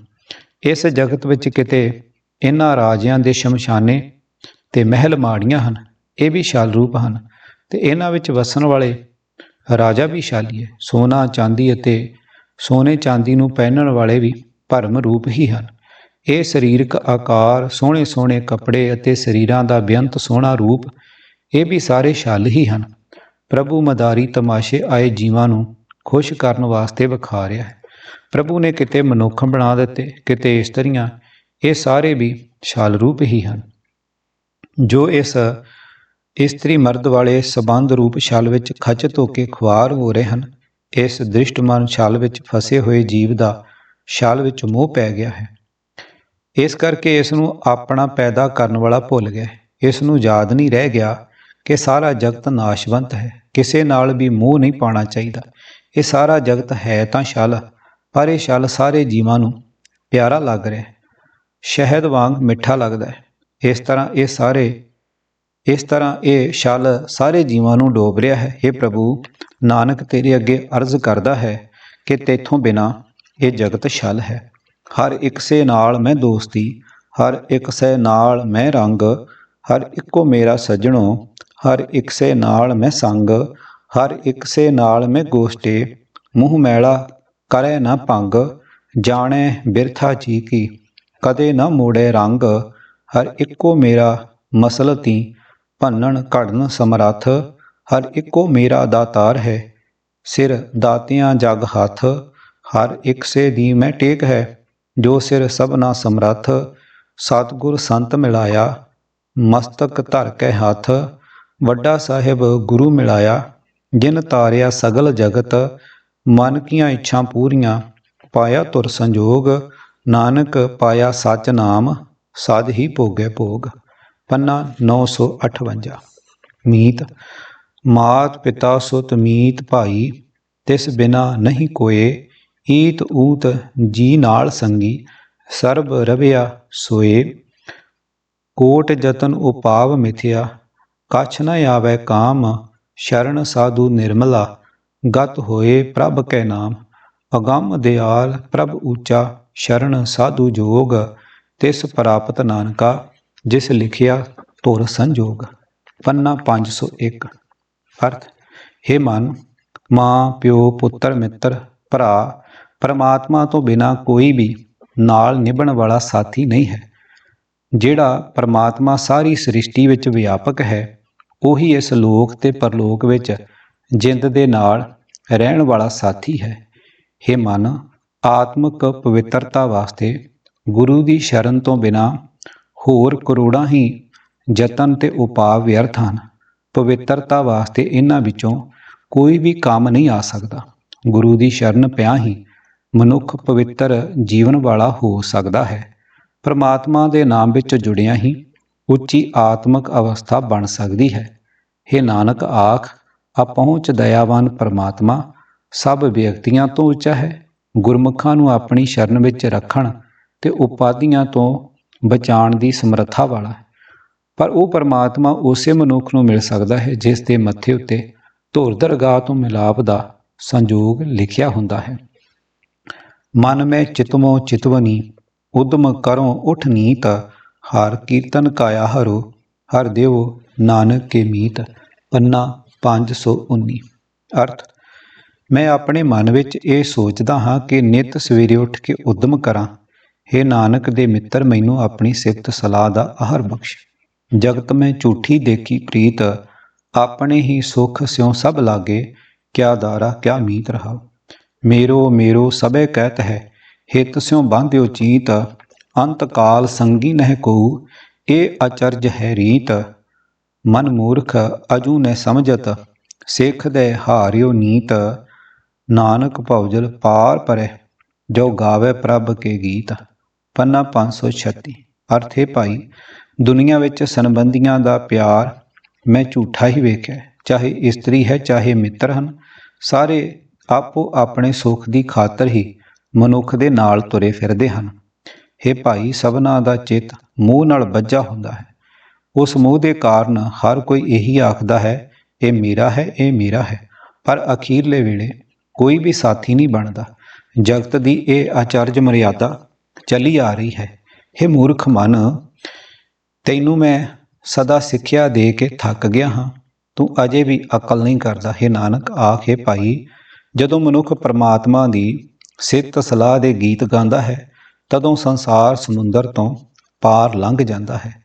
ਇਸ ਜਗਤ ਵਿੱਚ ਕਿਤੇ ਇਹਨਾਂ ਰਾਜਿਆਂ ਦੇ ਸ਼ਮਸ਼ਾਨੇ ਤੇ ਮਹਿਲ ਮਾੜੀਆਂ ਹਨ, ਇਹ ਵੀ ਛਲ ਰੂਪ ਹਨ, ਤੇ ਇਹਨਾਂ ਵਿੱਚ ਵਸਣ ਵਾਲੇ ਰਾਜਾ ਵੀ ਛਾਲੀ ਹੈ। ਸੋਨਾ ਚਾਂਦੀ ਅਤੇ ਸੋਨੇ ਚਾਂਦੀ ਨੂੰ ਪਹਿਨਣ ਵਾਲੇ ਵੀ ਭਰਮ ਰੂਪ ਹੀ ਹਨ। ਇਹ ਸਰੀਰਕ ਆਕਾਰ, ਸੋਹਣੇ ਸੋਹਣੇ ਕੱਪੜੇ ਅਤੇ ਸਰੀਰਾਂ ਦਾ ਬੇਅੰਤ ਸੋਹਣਾ ਰੂਪ, ਇਹ ਵੀ ਸਾਰੇ ਛਲ ਹੀ ਹਨ। ਪ੍ਰਭੂ ਮਦਾਰੀ ਤਮਾਸ਼ੇ ਆਏ ਜੀਵਾਂ ਨੂੰ ਖੁਸ਼ ਕਰਨ ਵਾਸਤੇ ਵਿਖਾ ਰਿਹਾ ਹੈ। ਪ੍ਰਭੂ ਨੇ ਕਿਤੇ ਮਨੁੱਖ ਬਣਾ ਦਿੱਤੇ, ਕਿਤੇ ਇਸਤਰੀਆਂ, ਇਹ ਸਾਰੇ ਵੀ ਛਲ ਰੂਪ ਹੀ ਹਨ। ਜੋ ਇਸ ਇਸਤਰੀ ਮਰਦ ਵਾਲੇ ਸਬੰਧ ਰੂਪ ਛਲ ਵਿੱਚ ਖਚਤ ਹੋ ਕੇ ਖੁਆਰ ਹੋ ਰਹੇ ਹਨ, ਇਸ ਦ੍ਰਿਸ਼ਟਮਾਨ ਛਲ ਵਿੱਚ ਫਸੇ ਹੋਏ ਜੀਵ ਦਾ ਛਲ ਵਿੱਚ ਮੋਹ ਪੈ ਗਿਆ ਹੈ। ਇਸ ਕਰਕੇ ਇਸ ਨੂੰ ਆਪਣਾ ਪੈਦਾ ਕਰਨ ਵਾਲਾ ਭੁੱਲ ਗਿਆ। ਇਸ ਨੂੰ ਯਾਦ ਨਹੀਂ ਰਹਿ ਗਿਆ ਕਿ ਸਾਰਾ ਜਗਤ ਨਾਸ਼ਵੰਤ ਹੈ। ਕਿਸੇ ਨਾਲ ਵੀ ਮੋਹ ਨਹੀਂ ਪਾਉਣਾ ਚਾਹੀਦਾ। ਇਹ ਸਾਰਾ ਜਗਤ ਹੈ ਤਾਂ ਛਲ, ਪਰ ਇਹ ਛਲ ਸਾਰੇ ਜੀਵਾਂ ਨੂੰ ਪਿਆਰਾ ਲੱਗ ਰਿਹਾ, ਸ਼ਹਿਦ ਵਾਂਗ ਮਿੱਠਾ ਲੱਗਦਾ ਹੈ। ਇਸ ਤਰ੍ਹਾਂ ਇਹ ਛਲ ਸਾਰੇ ਜੀਵਾਂ ਨੂੰ ਡੋਬ ਰਿਹਾ ਹੈ। ਇਹ ਪ੍ਰਭੂ, ਨਾਨਕ ਤੇਰੇ ਅੱਗੇ ਅਰਜ਼ ਕਰਦਾ ਹੈ ਕਿ ਤੇਥੋਂ ਬਿਨਾਂ ਇਹ ਜਗਤ ਛਲ ਹੈ। ਹਰ ਇੱਕ ਸੇ ਨਾਲ ਮੈਂ ਦੋਸਤੀ, ਹਰ ਇੱਕ ਸੇ ਨਾਲ ਮੈਂ ਰੰਗ, ਹਰ ਇੱਕੋ ਮੇਰਾ ਸੱਜਣੋ, ਹਰ ਇੱਕ ਸੇ ਨਾਲ ਮੈਂ ਸੰਗ, ਹਰ ਇੱਕ ਸੇ ਨਾਲ ਮੈਂ ਗੋਸ਼ਟੇ, ਮੂੰਹ ਮੈਲਾ ਕਰੇ ਨਾ ਭੰਗ, ਜਾਣੇ ਬਿਰਥਾ ਜੀ ਕੀ, ਕਦੇ ਨਾ ਮੋੜੇ ਰੰਗ, ਹਰ ਇੱਕੋ ਮੇਰਾ ਮਸਲਤੀ, ਭੰਨਣ ਘੜਨ ਸਮਰੱਥ, ਹਰ ਇੱਕੋ ਮੇਰਾ ਦਾਤਾਰ ਹੈ, ਸਿਰ ਦਾਤਿਆਂ ਜਗ ਹੱਥ, ਹਰ ਇੱਕ ਸੇ ਦੀ ਮੈਂ ਟੇਕ ਹੈ, ਜੋ ਸਿਰ ਸਭਨਾ ਸਮਰੱਥ, ਸਤਿਗੁਰ ਸੰਤ ਮਿਲਾਇਆ, ਮਸਤਕ ਧਰ ਕੇ ਹੱਥ, ਵੱਡਾ ਸਾਹਿਬ ਗੁਰੂ ਮਿਲਾਇਆ, ਜਿਨ ਤਾਰਿਆ ਸਗਲ ਜਗਤ, ਮਨ ਕੀਆਂ ਇੱਛਾ ਪੂਰੀਆਂ, ਪਾਇਆ ਤੁਰ ਸੰਜੋਗ, ਨਾਨਕ ਪਾਇਆ ਸਚ ਨਾਮ, ਸਦ ਹੀ ਭੋਗੇ ਭੋਗ। ਪੰਨਾ 958। ਮੀਤ, ਮਾਤ ਪਿਤਾ ਸੁਤ ਮੀਤ ਭਾਈ, ਤਿਸ ਬਿਨਾ ਨਹੀਂ ਕੋਏ, ਈਤ ਊਤ ਜੀ ਨਾਲ ਸੰਗੀ, ਸਰਬ ਰਵਿਆ ਸੋਏ, ਕੋਟ ਜਤਨ ਉਪਾਵ ਮਿਥਿਆ, कछ न आवे काम, शरण साधु निर्मला, गत होए प्रभ कै नाम। अगम दयाल प्रभ ऊचा, शरण साधु जोग, तिस प्राप्त नानका, जिस लिखिया तुर संजोग। पन्ना 501। अर्थ, हे मन, माँ प्यो पुत्र मित्र भरा परमात्मा तो बिना कोई भी नाल निभण वाला साथी नहीं है। ਜਿਹੜਾ ਪਰਮਾਤਮਾ ਸਾਰੀ ਸ੍ਰਿਸ਼ਟੀ ਵਿੱਚ ਵਿਆਪਕ ਹੈ, ਉਹੀ ਇਸ ਲੋਕ ਤੇ ਪਰਲੋਕ ਵਿੱਚ ਜਿੰਦ ਦੇ ਨਾਲ ਰਹਿਣ ਵਾਲਾ ਸਾਥੀ ਹੈ। हे ਮਨ, ਆਤਮਿਕ ਪਵਿੱਤਰਤਾ ਵਾਸਤੇ ਗੁਰੂ ਦੀ ਸ਼ਰਨ ਤੋਂ ਬਿਨਾਂ ਹੋਰ ਕਰੋੜਾਂ ਹੀ ਯਤਨ ਤੇ ਉਪਾਅ ਵਿਅਰਥ ਹਨ। ਪਵਿੱਤਰਤਾ ਵਾਸਤੇ ਇਹਨਾਂ ਵਿੱਚੋਂ ਕੋਈ ਵੀ ਕੰਮ ਨਹੀਂ ਆ ਸਕਦਾ। ਗੁਰੂ ਦੀ ਸ਼ਰਨ ਪਿਆ ਹੀ ਮਨੁੱਖ ਪਵਿੱਤਰ ਜੀਵਨ ਵਾਲਾ ਹੋ ਸਕਦਾ ਹੈ। ਪਰਮਾਤਮਾ ਦੇ ਨਾਮ ਵਿੱਚ ਜੁੜਿਆਂ ਹੀ ਉੱਚੀ ਆਤਮਿਕ ਅਵਸਥਾ ਬਣ ਸਕਦੀ ਹੈ। हे ਨਾਨਕ ਆਖ, ਆਪਹੁੰਚ ਦਇਆਵਾਨ ਪਰਮਾਤਮਾ ਸਭ ਵਿਅਕਤੀਆਂ ਤੋਂ ਉੱਚਾ ਹੈ। ਗੁਰਮੁਖਾਂ ਨੂੰ ਆਪਣੀ ਸ਼ਰਨ ਵਿੱਚ ਰੱਖਣ ਤੇ ਉਪਾਧੀਆਂ ਤੋਂ ਬਚਾਉਣ ਦੀ ਸਮਰੱਥਾ ਵਾਲਾ ਹੈ। ਪਰ ਉਹ ਪਰਮਾਤਮਾ ਉਸੇ ਮਨੁੱਖ ਨੂੰ ਮਿਲ ਸਕਦਾ ਹੈ ਜਿਸ ਦੇ ਮੱਥੇ ਉੱਤੇ ਧੁਰ ਦਰਗਾਹ ਤੋਂ ਮਿਲਾਪ ਦਾ ਸੰਜੋਗ ਲਿਖਿਆ ਹੁੰਦਾ ਹੈ। ਮਨ ਮੈਂ ਚਿਤਵੋਂ ਚਿਤਵਨੀ, ਉਦਮ ਕਰੋ ਉਠ ਨੀਤ, ਹਰ ਕੀਰਤਨ ਕਾਇਆ ਹਰੋ, ਹਰ ਦੇਵੋ ਨਾਨਕ ਕੇ ਮੀਤ। ਪੰਨਾ 519। ਅਰਥ, ਮੈਂ ਆਪਣੇ ਮਨ ਵਿੱਚ ਇਹ ਸੋਚਦਾ ਹਾਂ ਕਿ ਨਿੱਤ ਸਵੇਰੇ ਉੱਠ ਕੇ ਉਦਮ ਕਰਾਂ। हे ਨਾਨਕ ਦੇ ਮਿੱਤਰ, ਮੈਨੂੰ ਆਪਣੀ ਸਿਫਤ ਸਲਾਹ ਦਾ ਆਹਰ ਬਖਸ਼। ਜਗਤ ਮੈਂ ਝੂਠੀ ਦੇਖੀ ਪ੍ਰੀਤ, ਆਪਣੇ ਹੀ ਸੁਖ ਸਿਉ ਸਭ ਲਾਗੇ, ਕਿਆ ਦਾਰਾ ਕਿਆ ਮੀਤ ਰਹਾ। ਮੇਰੋ ਮੇਰੋ ਸਭੇ ਕਹਿਤ ਹੈ, ਹਿਤ ਸਿਉ ਬਾਂਧਿਓ ਚੀਤ, ਅੰਤ ਕਾਲ ਸੰਗੀ ਨਹਿ ਕੋਊ, ਇਹ ਅਚਰਜ ਹੈ ਰੀਤ। ਮਨ ਮੂਰਖ ਅਜੂ ਨ ਸਮਝਤ, ਸਿੱਖ ਦੇ ਹਾਰਿਓ ਨੀਤ, ਨਾਨਕ ਭਉਜਲ ਪਾਰ ਪਰੈ, ਜੋ ਗਾਵੇ ਪ੍ਰਭ ਕੇ ਗੀਤ। ਪੰਨਾ 536। ਅਰਥ, ਹੈ ਭਾਈ, ਦੁਨੀਆ ਵਿੱਚ ਸੰਬੰਧੀਆਂ ਦਾ ਪਿਆਰ ਮੈਂ ਝੂਠਾ ਹੀ ਵੇਖਿਆ। ਚਾਹੇ ਇਸਤਰੀ ਹੈ ਚਾਹੇ ਮਿੱਤਰ ਹਨ, ਸਾਰੇ ਆਪੋ ਆਪਣੇ ਸੁੱਖ ਦੀ ਖਾਤਰ ਹੀ ਮਨੁੱਖ ਦੇ ਨਾਲ ਤੁਰੇ ਫਿਰਦੇ ਹਨ। हे ਭਾਈ, ਸਭਨਾਂ ਦਾ ਚਿੱਤ ਮੋਹ ਨਾਲ ਬੱਝਾ ਹੁੰਦਾ ਹੈ। ਉਸ ਮੋਹ ਦੇ ਕਾਰਨ ਹਰ ਕੋਈ ਇਹੀ ਆਖਦਾ ਹੈ, ਇਹ ਮੇਰਾ ਹੈ, ਇਹ ਮੇਰਾ ਹੈ, ਪਰ ਅਖੀਰਲੇ ਵੇਲੇ ਕੋਈ ਵੀ ਸਾਥੀ ਨਹੀਂ ਬਣਦਾ। ਜਗਤ ਦੀ ਇਹ ਆਚਰਜ ਮਰਿਆਦਾ ਚੱਲੀ ਆ ਰਹੀ ਹੈ। हे ਮੂਰਖ ਮਨ, ਤੈਨੂੰ ਮੈਂ ਸਦਾ ਸਿੱਖਿਆ ਦੇ ਕੇ ਥੱਕ ਗਿਆ ਹਾਂ, ਤੂੰ ਅਜੇ ਵੀ ਅਕਲ ਨਹੀਂ ਕਰਦਾ। हे ਨਾਨਕ ਆਖੇ ਭਾਈ, ਜਦੋਂ ਮਨੁੱਖ ਪਰਮਾਤਮਾ ਦੀ ਸਿੱਤ ਸਲਾਹ ਦੇ ਗੀਤ ਗਾਉਂਦਾ ਹੈ, ਤਦੋਂ ਸੰਸਾਰ ਸਮੁੰਦਰ ਤੋਂ ਪਾਰ ਲੰਘ ਜਾਂਦਾ ਹੈ।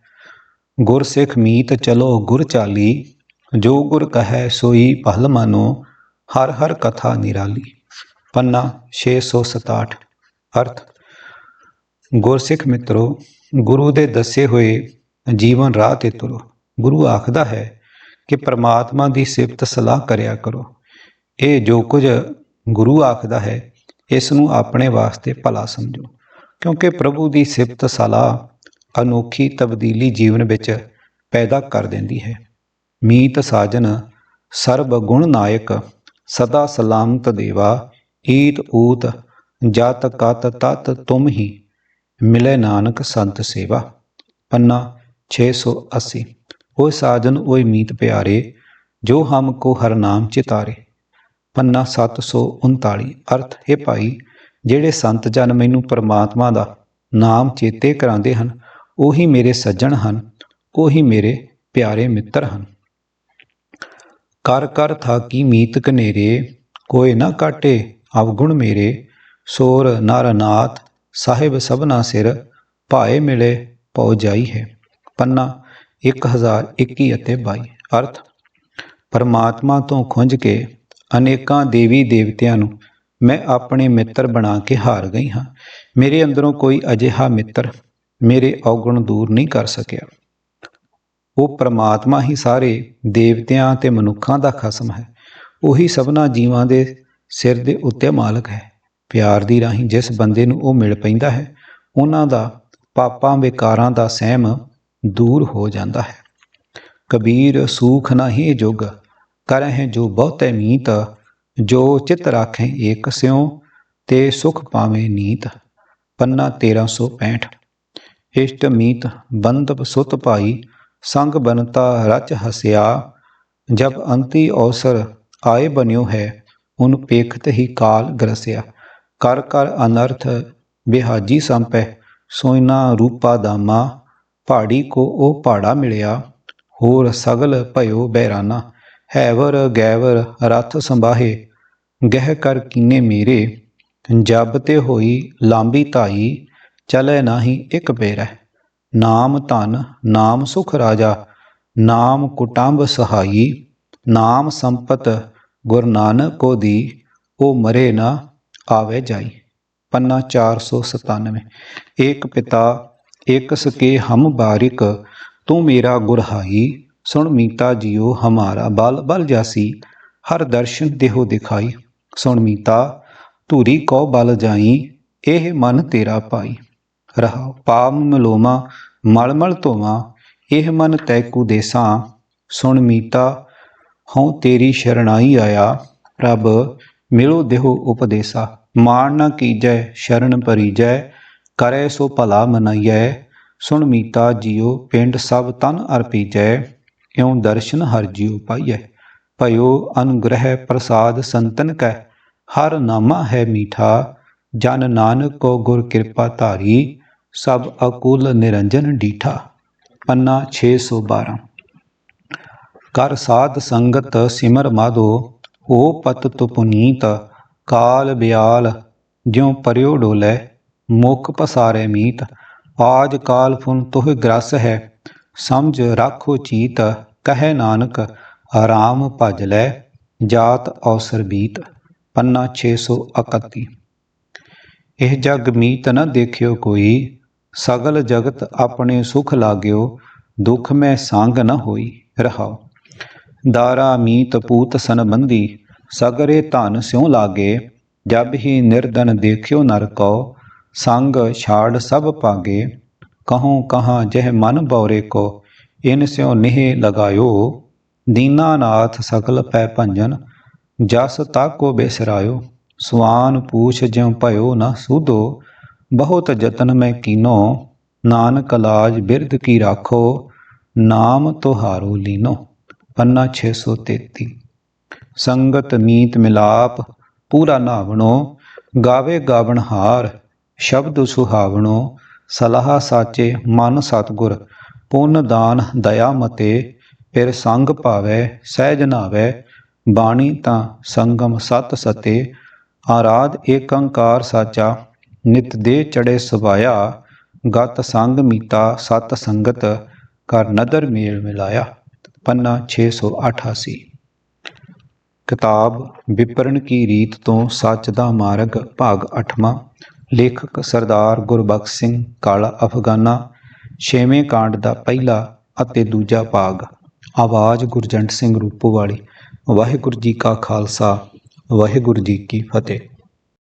ਗੁਰਸਿੱਖ ਮੀਤ ਚਲੋ ਗੁਰ ਚਾਲੀ, ਜੋ ਗੁਰ ਕਹੈ ਸੋਈ ਭਲ ਮਾਨੋ, ਹਰ ਹਰ ਕਥਾ ਨਿਰਾਲੀ। ਪੰਨਾ 667। ਅਰਥ, ਗੁਰਸਿੱਖ ਮਿੱਤਰੋ, ਗੁਰੂ ਦੇ ਦੱਸੇ ਹੋਏ ਜੀਵਨ ਰਾਹ ਤੇ ਤੁਰੋ। ਗੁਰੂ ਆਖਦਾ ਹੈ ਕਿ ਪਰਮਾਤਮਾ ਦੀ ਸਿਫਤ ਸਲਾਹ ਕਰਿਆ ਕਰੋ। ਇਹ ਜੋ ਕੁਝ ਗੁਰੂ ਆਖਦਾ ਹੈ, ਇਸ ਨੂੰ ਆਪਣੇ ਵਾਸਤੇ ਭਲਾ ਸਮਝੋ, ਕਿਉਂਕਿ ਪ੍ਰਭੂ ਦੀ ਸਿਫਤ ਸਲਾਹ ਅਨੋਖੀ ਤਬਦੀਲੀ ਜੀਵਨ ਵਿੱਚ ਪੈਦਾ ਕਰ ਦਿੰਦੀ ਹੈ। ਮੀਤ ਸਾਜਨ ਸਰਬ ਗੁਣ ਨਾਇਕ, ਸਦਾ ਸਲਾਮਤ ਦੇਵਾ, ਈਤ ਊਤ ਜਤ ਕਤ ਤਤ ਤੁਮ ਹੀ, ਮਿਲੇ ਨਾਨਕ ਸੰਤ ਸੇਵਾ। ਪੰਨਾ 680। ਓਏ ਸਾਜਨ ਓਏ ਮੀਤ ਪਿਆਰੇ, ਜੋ ਹਮ ਕੋ ਹਰ ਨਾਮ ਚਿਤਾਰੇ। ਪੰਨਾ 739। ਅਰਥ, ਹੈ ਭਾਈ, ਜਿਹੜੇ ਸੰਤ ਜਨ ਮੈਨੂੰ ਪਰਮਾਤਮਾ ਦਾ ਨਾਮ ਚੇਤੇ ਕਰਾਉਂਦੇ ਹਨ, ਉਹੀ ਮੇਰੇ ਸੱਜਣ ਹਨ, ਉਹੀ ਮੇਰੇ ਪਿਆਰੇ ਮਿੱਤਰ ਹਨ। ਕਰ ਕਰ ਥਾਕੀ ਮੀਤ ਕਨੇਰੇ, ਕੋਏ ਨਾ ਕਾਟੇ ਅਵਗੁਣ ਮੇਰੇ, ਸੋਰ ਨਰ ਨਾਥ ਸਾਹਿਬ ਸਭਨਾ ਸਿਰ, ਭਾਏ ਮਿਲੇ ਭਉ ਜਾਈ ਹੈ। ਪੰਨਾ 1021 ਅਤੇ 22। ਅਰਥ, ਪਰਮਾਤਮਾ ਤੋਂ ਖੁੰਝ ਕੇ ਅਨੇਕਾਂ ਦੇਵੀ ਦੇਵਤਿਆਂ ਨੂੰ ਮੈਂ ਆਪਣੇ ਮਿੱਤਰ ਬਣਾ ਕੇ ਹਾਰ ਗਈ ਹਾਂ। ਮੇਰੇ ਅੰਦਰੋਂ ਕੋਈ ਅਜਿਹਾ ਮਿੱਤਰ ਮੇਰੇ ਔਗੁਣ ਦੂਰ ਨਹੀਂ ਕਰ ਸਕਿਆ। ਉਹ ਪਰਮਾਤਮਾ ਹੀ ਸਾਰੇ ਦੇਵਤਿਆਂ ਤੇ ਮਨੁੱਖਾਂ ਦਾ ਖਸਮ ਹੈ। ਉਹੀ ਸਭਨਾ ਜੀਵਾਂ ਦੇ ਸਿਰ ਦੇ ਉੱਤੇ ਮਾਲਕ ਹੈ। ਪਿਆਰ ਦੀ ਰਾਹੀਂ ਜਿਸ ਬੰਦੇ ਨੂੰ ਉਹ ਮਿਲ ਪੈਂਦਾ ਹੈ, ਉਹਨਾਂ ਦਾ ਪਾਪਾਂ ਵਿਕਾਰਾਂ ਦਾ ਸਹਿਮ ਦੂਰ ਹੋ ਜਾਂਦਾ ਹੈ। ਕਬੀਰ ਸੂਖ ਨਾਹੀਂ ਜੁਗ, ਕਰਹਿ ਜੋ ਬਹੁਤੈ ਮੀਤ, ਜੋ ਚਿਤ ਰਾਖੈ ਏਕ ਸਿਉ, ਤੇ ਸੁਖ ਪਾਵੇਂ ਨੀਤ। ਪੰਨਾ 1365। ਇਸ਼ਟ ਮੀਤ ਬੰਧਪ ਸੁਤ ਭਾਈ, संग बनता रच हसिया, जब अंति अवसर आए बन्यो है, उन पेखत ही काल ग्रसिया। कर कर अनर्थ बिहाजी संपै, सोइना रूपा दामा, पहाड़ी को ओ पहाड़ा मिलिया, होर सगल भयो बैराना। हैवर गैवर रथ संबाहे, गह कर कीने मेरे, जब ते होई लांबी धाई, चलै नाही एक बेरै। नाम धन नाम सुख राजा, नाम कुटुंब सहाई, नाम संपत गुरु नानक को दी, ओ मरे न आवे जाई। पन्ना 497। एक पिता एक सके हम बारिक, तू मेरा गुरहाई, सुन मीता जियो हमारा बल बल जासी, हर दर्शन देहो दिखाई। सुन मीता धूरी कौ बल जाई, एह मन तेरा पाई। रहा पाप मलोमा मल मल धोवा, एह मन तैकू देसा। सुन मीता हों तेरी शरणाई आया, प्रभ मिलो देहो उपदेसा। मान न कीजै शरण परिजै, करे सो भला मनाइयै। सुन मीता जियो पिंड सब तन अर्पीजै, इउं दर्शन हर जियो पाइयै। भयो अनुग्रह प्रसाद संतन कै, हर नामा है मीठा। जन नानक को गुर कृपा धारी, सब अकुल निरंजन डीठा। पन्ना 612। कर साध संगत सिमर माधो, हो पतत पुनीत। काल ब्याल ज्यों पर्यो डोलै, मुख पसारे मीत। आज काल फुन तुह ग्रस है, समझ राखो चीत। कहे नानक राम भज लै, जात अवसर बीत। पन्ना 631। एह जग मीत न देखियो कोई, सगल जगत अपने सुख लाग्यो। दुख में सांग न होई। रहाओ दारा मीत पूत सनबंदी, सगरे धन स्यों लागे। जब ही निर्धन देखियो नर को, संग छाड़ सब पागे। कहों कहाँ जह मन बौरे को, इन स्यों नेह लगायो। दीनानाथ सकल पै भंजन, जस ताको बिसरायो। स्वान पूछ ज्यों भयो न सूधो, बहुत जतन में कीनो। नानक लाज बिरध की राखो, नाम तुहारो लीनो। पन्ना 633। संगत मीत मिलाप पूरा नावणो, गावे गावनहार शब्द सुहावणो। सलाह साचे मन सतगुर, पुन दान दया मते। फिर संग पावै सहज नावै, बाणी तां संगम सत सते। आराध एकंकार साचा, नित दे चढ़े सवाया। गत संग मीता सत संगत, कर नदर मेल मिलाया। पन्ना 688। किताब विपरण की रीत तो सच दा मार्ग, भाग 8वां। ਲੇਖਕ ਸਰਦਾਰ ਗੁਰਬਖਸ਼ ਸਿੰਘ ਕਾਲਾ ਅਫਗਾਨਾ। 6ਵੇਂ ਕਾਂਡ ਦਾ ਪਹਿਲਾ ਅਤੇ ਦੂਜਾ ਭਾਗ। ਆਵਾਜ਼ ਗੁਰਜੰਟ ਸਿੰਘ ਰੂਪੋਵਾਲੀ। ਵਾਹਿਗੁਰੂ ਜੀ ਕਾ ਖਾਲਸਾ, ਵਾਹਿਗੁਰੂ ਜੀ ਕੀ ਫਤਿਹ।